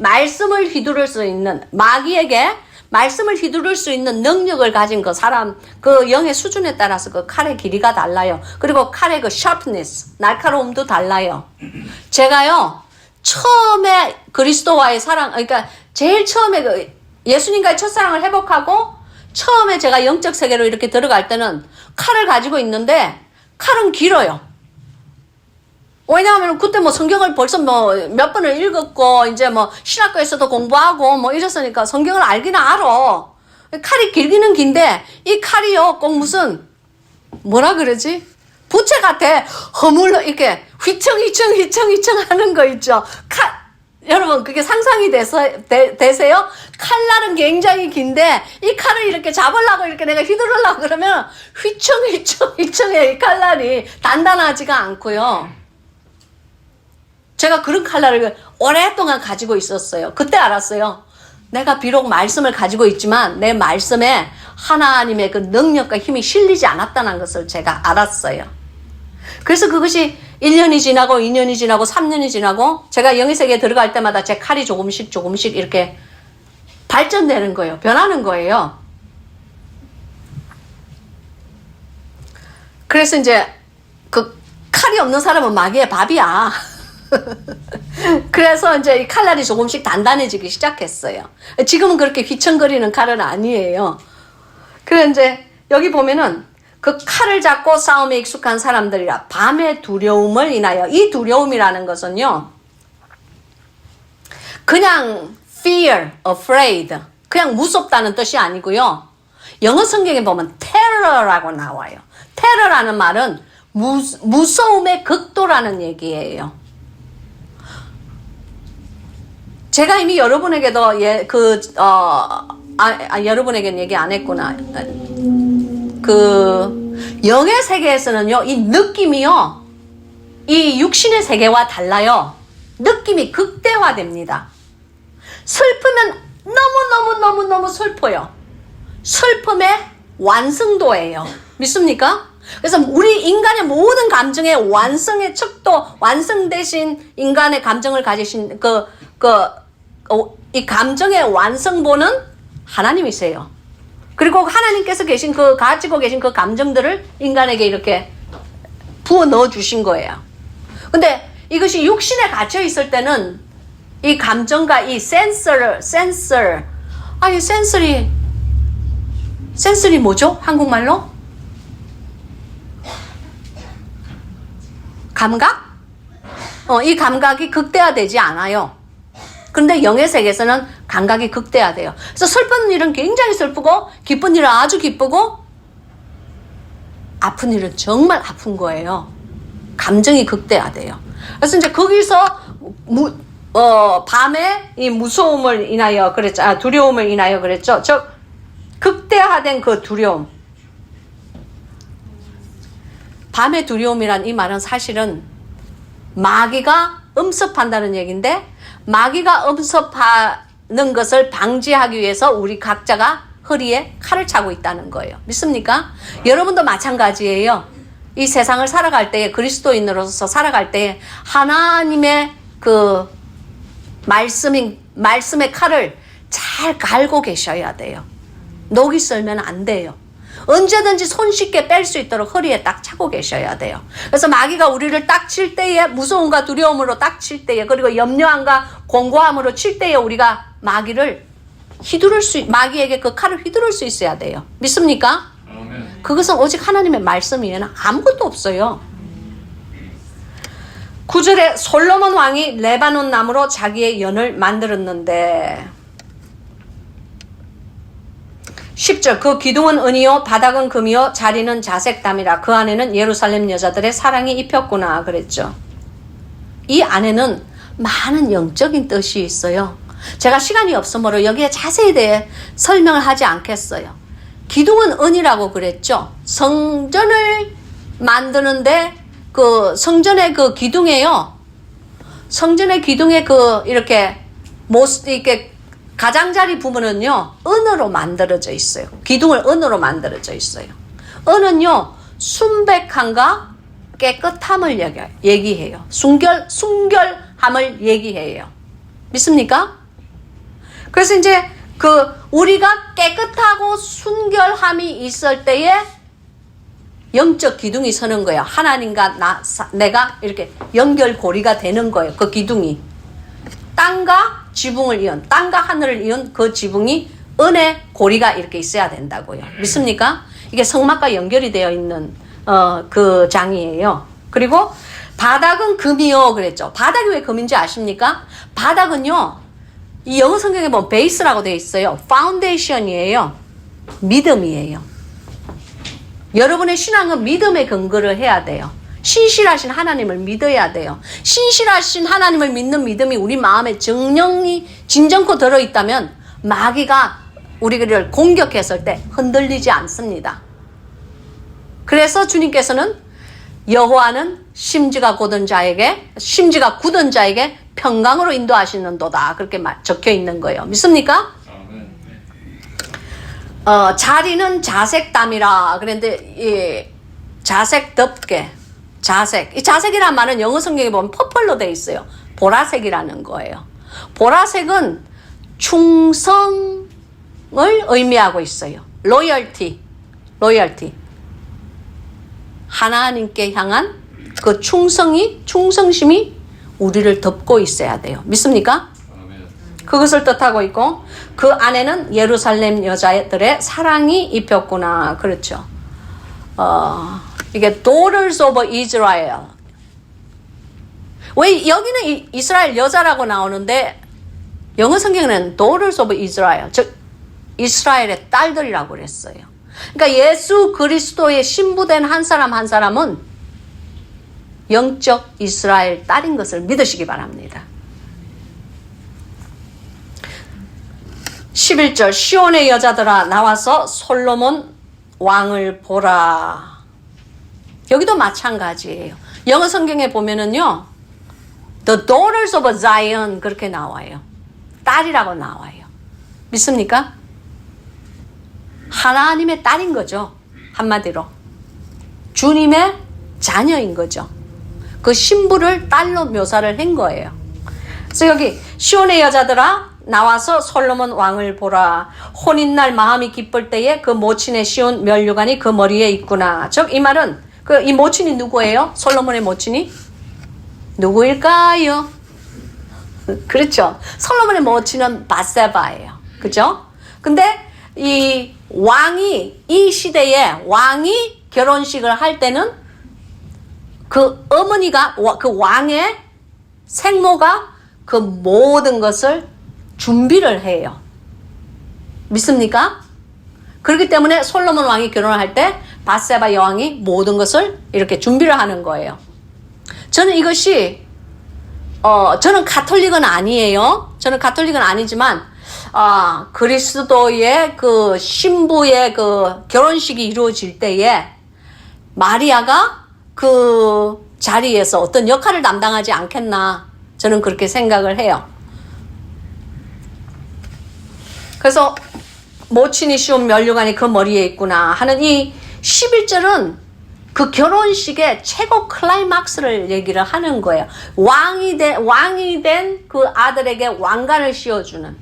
휘두를 수 있는, 마귀에게 말씀을 휘두를 수 있는 능력을 가진 그 사람, 그 영의 수준에 따라서 그 칼의 길이가 달라요. 그리고 칼의 그 sharpness, 날카로움도 달라요. 제가요, 처음에 그리스도와의 사랑, 그러니까 제일 처음에 그 예수님과의 첫사랑을 회복하고 처음에 제가 영적 세계로 이렇게 들어갈 때는 칼을 가지고 있는데 칼은 길어요. 왜냐하면 그때 뭐 성경을 벌써 뭐 몇 번을 읽었고 이제 뭐 신학교에서도 공부하고 뭐 이랬으니까 성경을 알기는 알아. 칼이 길기는 긴데 이 칼이요 꼭 무슨 뭐라 그러지? 부채 같아. 허물러 이렇게 휘청휘청 하는 거 있죠. 여러분 그게 상상이 되세요? 칼날은 굉장히 긴데 이 칼을 이렇게 잡으려고 이렇게 내가 휘두르려고 그러면 휘청해. 이 칼날이 단단하지가 않고요. 제가 그런 칼날을 오랫동안 가지고 있었어요. 그때 알았어요. 내가 비록 말씀을 가지고 있지만 내 말씀에 하나님의 그 능력과 힘이 실리지 않았다는 것을 제가 알았어요. 그래서 그것이 1년이 지나고 2년이 지나고 3년이 지나고 제가 영의 세계에 들어갈 때마다 제 칼이 조금씩 이렇게 발전되는 거예요. 변하는 거예요. 그래서 이제 그 칼이 없는 사람은 마귀의 밥이야. 그래서 이제 이 칼날이 조금씩 단단해지기 시작했어요. 지금은 그렇게 휘청거리는 칼은 아니에요. 그래 이제 여기 보면은 그 칼을 잡고 싸움에 익숙한 사람들이라 밤의 두려움을 인하여, 이 두려움이라는 것은요 그냥 fear, afraid, 그냥 무섭다는 뜻이 아니고요. 영어 성경에 보면 terror라고 나와요. terror라는 말은 무서움의 극도라는 얘기예요. 제가 이미 여러분에게도 여러분에게는 얘기 안 했구나. 그 영의 세계에서는요, 이 느낌이요, 이 육신의 세계와 달라요. 느낌이 극대화됩니다. 슬프면 너무 슬퍼요. 슬픔의 완성도예요. 믿습니까? 그래서 우리 인간의 모든 감정의 완성의 척도, 완성되신 인간의 감정을 가지신 이 감정의 완성본은 하나님이세요. 그리고 하나님께서 가지고 계신 그 감정들을 인간에게 이렇게 부어 넣어 주신 거예요. 근데 이것이 육신에 갇혀 있을 때는 이 감정과 이 센서리 뭐죠? 한국말로? 감각? 이 감각이 극대화되지 않아요. 그런데 영의 세계에서는 감각이 극대화돼요. 그래서 슬픈 일은 굉장히 슬프고 기쁜 일은 아주 기쁘고 아픈 일은 정말 아픈 거예요. 감정이 극대화돼요. 그래서 이제 거기서 밤에 이 무서움을 인하여 그랬죠. 두려움을 인하여 그랬죠. 즉 극대화된 그 두려움. 밤의 두려움이란 이 말은 사실은 마귀가 음습한다는 얘기인데, 마귀가 음습하는 것을 방지하기 위해서 우리 각자가 허리에 칼을 차고 있다는 거예요. 믿습니까? 여러분도 마찬가지예요. 이 세상을 살아갈 때에, 그리스도인으로서 살아갈 때에 하나님의 그 말씀의 칼을 잘 갈고 계셔야 돼요. 녹이 슬면 안 돼요. 언제든지 손쉽게 뺄 수 있도록 허리에 딱 차고 계셔야 돼요. 그래서 마귀가 우리를 딱 칠 때에, 무서움과 두려움으로 딱 칠 때에, 그리고 염려함과 공고함으로 칠 때에 우리가 마귀에게 그 칼을 휘두를 수 있어야 돼요. 믿습니까? 아멘. 그것은 오직 하나님의 말씀 이외에는 아무것도 없어요. 9절에 솔로몬 왕이 레바논 나무로 자기의 연을 만들었는데, 10절 그 기둥은 은이요 바닥은 금이요 자리는 자색담이라 그 안에는 예루살렘 여자들의 사랑이 입혔구나 그랬죠. 이 안에는 많은 영적인 뜻이 있어요. 제가 시간이 없으므로 여기에 자세히 대해 설명을 하지 않겠어요. 기둥은 은이라고 그랬죠. 성전을 만드는데 그 성전의 그 기둥에요. 성전의 기둥에 그 이렇게 이렇게 가장자리 부분은요 은으로 만들어져 있어요. 기둥을 은으로 만들어져 있어요. 은은요 순백함과 깨끗함을 얘기해요. 순결함을 얘기해요. 믿습니까? 그래서 이제 그 우리가 깨끗하고 순결함이 있을 때에 영적 기둥이 서는 거예요. 하나님과 내가 이렇게 연결고리가 되는 거예요. 그 기둥이. 땅과 지붕을 이은, 땅과 하늘을 이은 그 지붕이 은의 고리가 이렇게 있어야 된다고요. 믿습니까? 이게 성막과 연결이 되어 있는 그 장이에요. 그리고 바닥은 금이요 그랬죠. 바닥이 왜 금인지 아십니까? 바닥은요 이 영어 성경에 보면 베이스라고 되어 있어요. 파운데이션이에요. 믿음이에요. 여러분의 신앙은 믿음에 근거를 해야 돼요. 신실하신 하나님을 믿어야 돼요. 신실하신 하나님을 믿는 믿음이 우리 마음에 진정코 들어있다면 마귀가 우리를 공격했을 때 흔들리지 않습니다. 그래서 주님께서는 여호와는 심지가 굳은 자에게 평강으로 인도하시는도다 그렇게 적혀 있는 거예요. 믿습니까? 자리는 자색담이라 그랬는데 이 자색덥게 이 자색이라는 말은 영어 성경에 보면 퍼플로 되어 있어요. 보라색이라는 거예요. 보라색은 충성을 의미하고 있어요. 로열티 하나님께 향한 그 충성심이 우리를 덮고 있어야 돼요. 믿습니까? 그것을 뜻하고 있고 그 안에는 예루살렘 여자들의 사랑이 입혔구나. 그렇죠. 이게 daughters of Israel. 왜 여기는 이스라엘 여자라고 나오는데 영어 성경에는 daughters of Israel, 즉 이스라엘의 딸들이라고 그랬어요. 그러니까 예수 그리스도의 신부된 한 사람 한 사람은 영적 이스라엘 딸인 것을 믿으시기 바랍니다. 11절 시온의 여자들아 나와서 솔로몬 왕을 보라. 여기도 마찬가지예요. 영어 성경에 보면은요 The daughters of Zion 그렇게 나와요. 딸이라고 나와요. 믿습니까? 하나님의 딸인 거죠. 한마디로 주님의 자녀인 거죠. 그 신부를 딸로 묘사를 한 거예요. 그래서 여기 시온의 여자들아 나와서 솔로몬 왕을 보라. 혼인날 마음이 기쁠 때에 그 모친의 시온 면류관이 그 머리에 있구나. 즉 이 말은 이 모친이 누구예요? 솔로몬의 모친이 누구일까요? 그렇죠. 솔로몬의 모친은 바세바예요. 그죠? 근데 이 시대에 왕이 결혼식을 할 때는 그 어머니가 그 왕의 생모가 그 모든 것을 준비를 해요. 믿습니까? 그렇기 때문에 솔로몬 왕이 결혼을 할 때 바세바 여왕이 모든 것을 이렇게 준비를 하는 거예요. 저는 이것이 저는 가톨릭은 아니에요. 저는 가톨릭은 아니지만 그리스도의 그 신부의 그 결혼식이 이루어질 때에 마리아가 그 자리에서 어떤 역할을 담당하지 않겠나 저는 그렇게 생각을 해요. 그래서 모친이 씌운 면류관이 그 머리에 있구나 하는 이 11절은 그 결혼식의 최고 클라이막스를 얘기를 하는 거예요. 왕이 된 그 아들에게 왕관을 씌워주는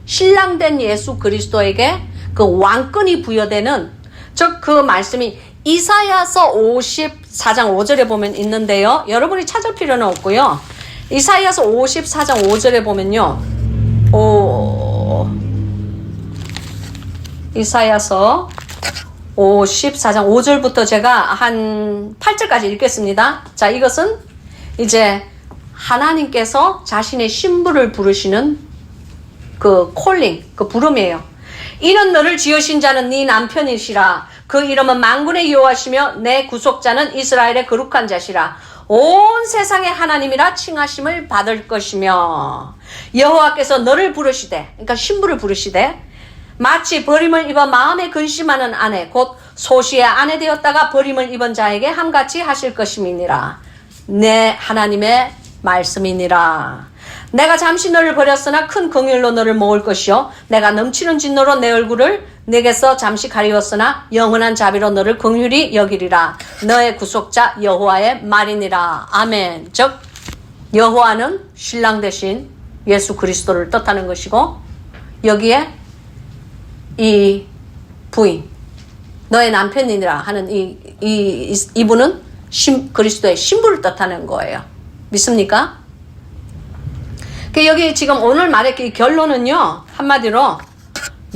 신랑된 예수 그리스도에게 그 왕권이 부여되는 즉 그 말씀이 이사야서 54장 5절에 보면 있는데요. 여러분이 찾을 필요는 없고요. 이사야서 54장 5절에 보면요. 이사야서 54장 5절부터 제가 한 8절까지 읽겠습니다. 자, 이것은 이제 하나님께서 자신의 신부를 부르시는 그 콜링, 그 부름이에요. 이는 너를 지으신 자는 네 남편이시라. 그 이름은 만군의 여호와시며 내 구속자는 이스라엘의 거룩한 자시라. 온 세상의 하나님이라 칭하심을 받을 것이며 여호와께서 너를 부르시되, 그러니까 신부를 부르시되 마치 버림을 입어 마음에 근심하는 아내 곧 소시의 아내 되었다가 버림을 입은 자에게 함같이 하실 것임이니라. 내 하나님의 말씀이니라. 내가 잠시 너를 버렸으나 큰 긍휼로 너를 모을 것이요 내가 넘치는 진노로 내 얼굴을 내게서 잠시 가리웠으나 영원한 자비로 너를 긍휼히 여기리라. 너의 구속자 여호와의 말이니라. 아멘. 즉 여호와는 신랑 대신 예수 그리스도를 뜻하는 것이고, 여기에 이 부인 너의 남편이니라 하는 이분은 그리스도의 신부를 뜻하는 거예요. 믿습니까? 여기 지금 오늘 말의 결론은요, 한마디로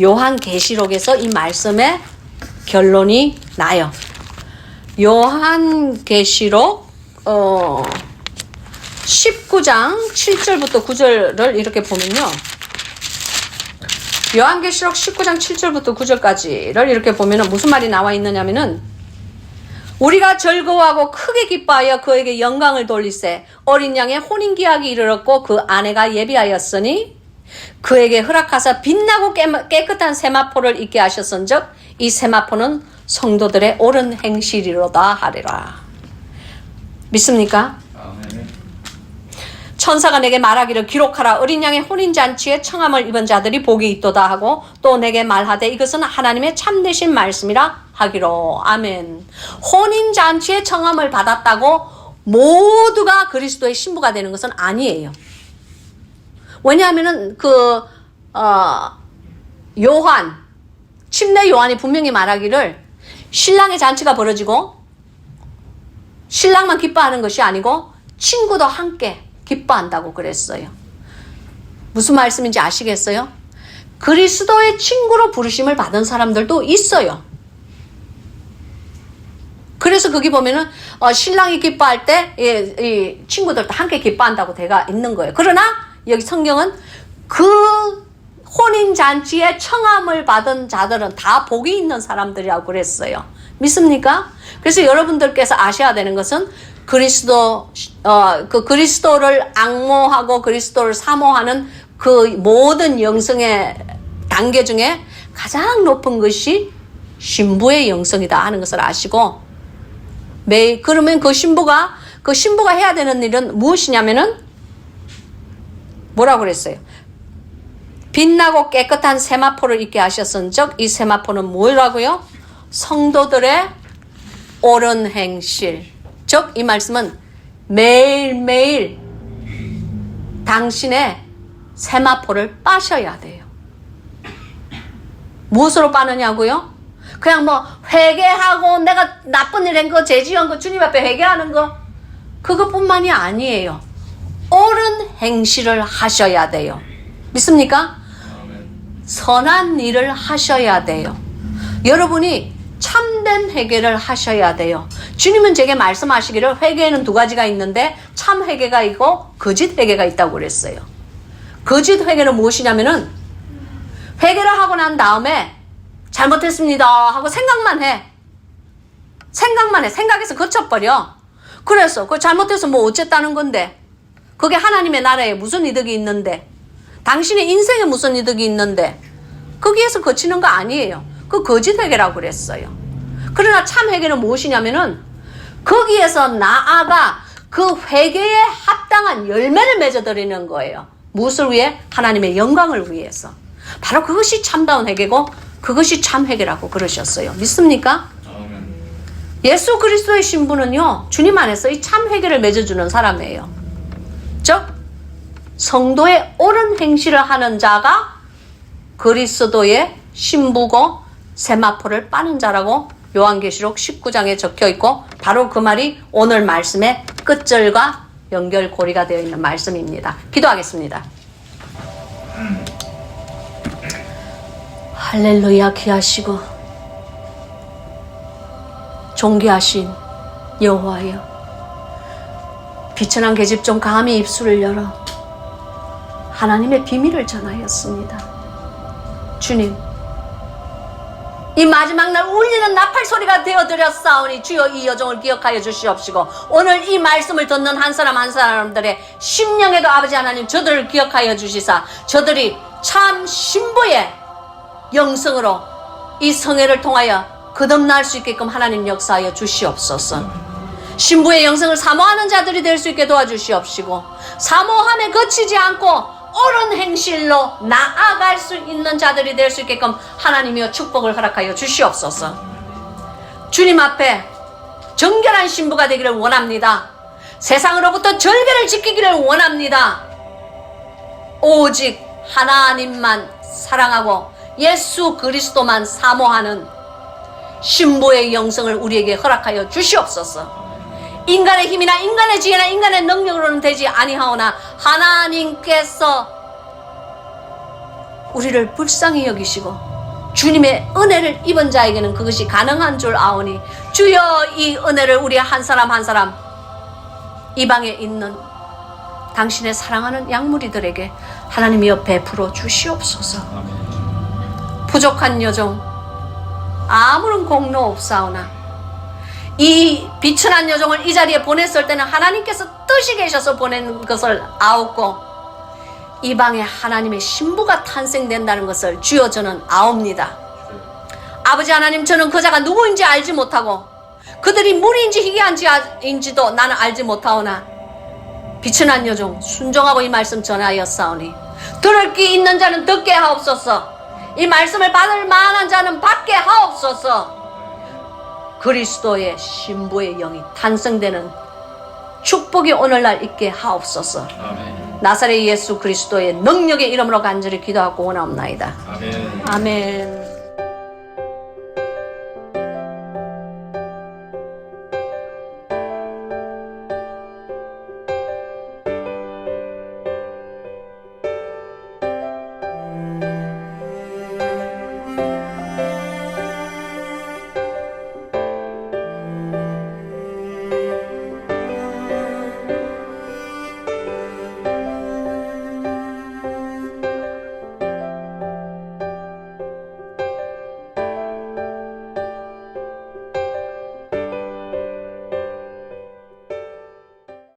요한계시록에서 이 말씀의 결론이 나요. 요한계시록 19장 7절부터 9절을 이렇게 보면요, 요한계시록 19장 7절부터 9절까지를 이렇게 보면은 무슨 말이 나와 있느냐면은, 우리가 즐거워하고 크게 기뻐하여 그에게 영광을 돌리세. 어린 양의 혼인기약이 이르렀고 그 아내가 예비하였으니 그에게 허락하사 빛나고 깨끗한 세마포를 입게 하셨은즉 이 세마포는 성도들의 옳은 행실이로다 하리라. 믿습니까? 천사가 내게 말하기를 기록하라. 어린 양의 혼인잔치에 청함을 입은 자들이 복이 있도다 하고, 또 내게 말하되 이것은 하나님의 참되신 말씀이라 하기로. 아멘. 혼인잔치에 청함을 받았다고 모두가 그리스도의 신부가 되는 것은 아니에요. 왜냐하면은 침례 요한이 분명히 말하기를 신랑의 잔치가 벌어지고 신랑만 기뻐하는 것이 아니고 친구도 함께 기뻐한다고 그랬어요. 무슨 말씀인지 아시겠어요? 그리스도의 친구로 부르심을 받은 사람들도 있어요. 그래서 거기 보면은 신랑이 기뻐할 때 이 친구들도 함께 기뻐한다고 되어 있는 거예요. 그러나 여기 성경은 그 혼인잔치에 청함을 받은 자들은 다 복이 있는 사람들이라고 그랬어요. 믿습니까? 그래서 여러분들께서 아셔야 되는 것은 그리스도를 앙모하고 그리스도를 사모하는 그 모든 영성의 단계 중에 가장 높은 것이 신부의 영성이다 하는 것을 아시고, 그러면 그 신부가 해야 되는 일은 무엇이냐면은 뭐라고 그랬어요? 빛나고 깨끗한 세마포를 입게 하셨은즉 이 세마포는 뭐라고요? 성도들의 옳은 행실. 즉 이 말씀은 매일매일 당신의 세마포를 빠셔야 돼요. 무엇으로 빠느냐고요? 그냥 뭐 회개하고 내가 나쁜 일 한 거, 죄 지은 거 주님 앞에 회개하는 거, 그것뿐만이 아니에요. 옳은 행실을 하셔야 돼요. 믿습니까? 선한 일을 하셔야 돼요. 여러분이 참된 회개를 하셔야 돼요. 주님은 제게 말씀하시기를 회개에는 두 가지가 있는데 참 회개가 있고 거짓 회개가 있다고 그랬어요. 거짓 회개는 무엇이냐면은 회개를 하고 난 다음에 잘못했습니다 하고 생각만 해. 생각해서 거쳐버려. 그래서 그 잘못해서 뭐 어쨌다는 건데, 그게 하나님의 나라에 무슨 이득이 있는데, 당신의 인생에 무슨 이득이 있는데, 거기에서 거치는 거 아니에요. 그 거짓 회개라고 그랬어요. 그러나 참 회개는 무엇이냐면은 거기에서 나아가 그 회개에 합당한 열매를 맺어드리는 거예요. 무엇을 위해? 하나님의 영광을 위해서. 바로 그것이 참다운 회개고 그것이 참 회개라고 그러셨어요. 믿습니까? 예수 그리스도의 신부는요, 주님 안에서 이 참 회개를 맺어주는 사람이에요. 즉 성도의 옳은 행실을 하는 자가 그리스도의 신부고 세마포를 빠는 자라고 요한계시록 19장에 적혀 있고, 바로 그 말이 오늘 말씀의 끝절과 연결고리가 되어 있는 말씀입니다. 기도하겠습니다. 할렐루야. 귀하시고 존귀하신 여호와여, 비천한 계집 중 감히 입술을 열어 하나님의 비밀을 전하였습니다. 주님, 이 마지막 날 울리는 나팔 소리가 되어드렸사오니 주여 이 여정을 기억하여 주시옵시고 오늘 이 말씀을 듣는 한 사람 한 사람들의 심령에도 아버지 하나님 저들을 기억하여 주시사 저들이 참 신부의 영성으로 이 성회를 통하여 거듭날 수 있게끔 하나님 역사하여 주시옵소서. 신부의 영성을 사모하는 자들이 될 수 있게 도와주시옵시고 사모함에 그치지 않고 옳은 행실로 나아갈 수 있는 자들이 될 수 있게끔 하나님이여 축복을 허락하여 주시옵소서. 주님 앞에 정결한 신부가 되기를 원합니다. 세상으로부터 절개를 지키기를 원합니다. 오직 하나님만 사랑하고 예수 그리스도만 사모하는 신부의 영성을 우리에게 허락하여 주시옵소서. 인간의 힘이나 인간의 지혜나 인간의 능력으로는 되지 아니하오나 하나님께서 우리를 불쌍히 여기시고 주님의 은혜를 입은 자에게는 그것이 가능한 줄 아오니 주여 이 은혜를 우리 한 사람 한 사람 이 방에 있는 당신의 사랑하는 양무리들에게 하나님이여 베풀어 주시옵소서. 부족한 여정 아무런 공로 없사오나 이 비천한 여정을 이 자리에 보냈을 때는 하나님께서 뜻이 계셔서 보낸 것을 아옵고 이 방에 하나님의 신부가 탄생된다는 것을 주여 저는 아옵니다. 아버지 하나님 저는 그 자가 누구인지 알지 못하고 그들이 물인지 희귀한지도 나는 알지 못하오나 비천한 여정 순종하고 이 말씀 전하였사오니 들을 귀 있는 자는 듣게 하옵소서. 이 말씀을 받을 만한 자는 받게 하옵소서. 그리스도의 신부의 영이 탄생되는 축복이 오늘날 있게 하옵소서. 아멘. 나사렛 예수 그리스도의 능력의 이름으로 간절히 기도하고 원하옵나이다. 아멘. 아멘.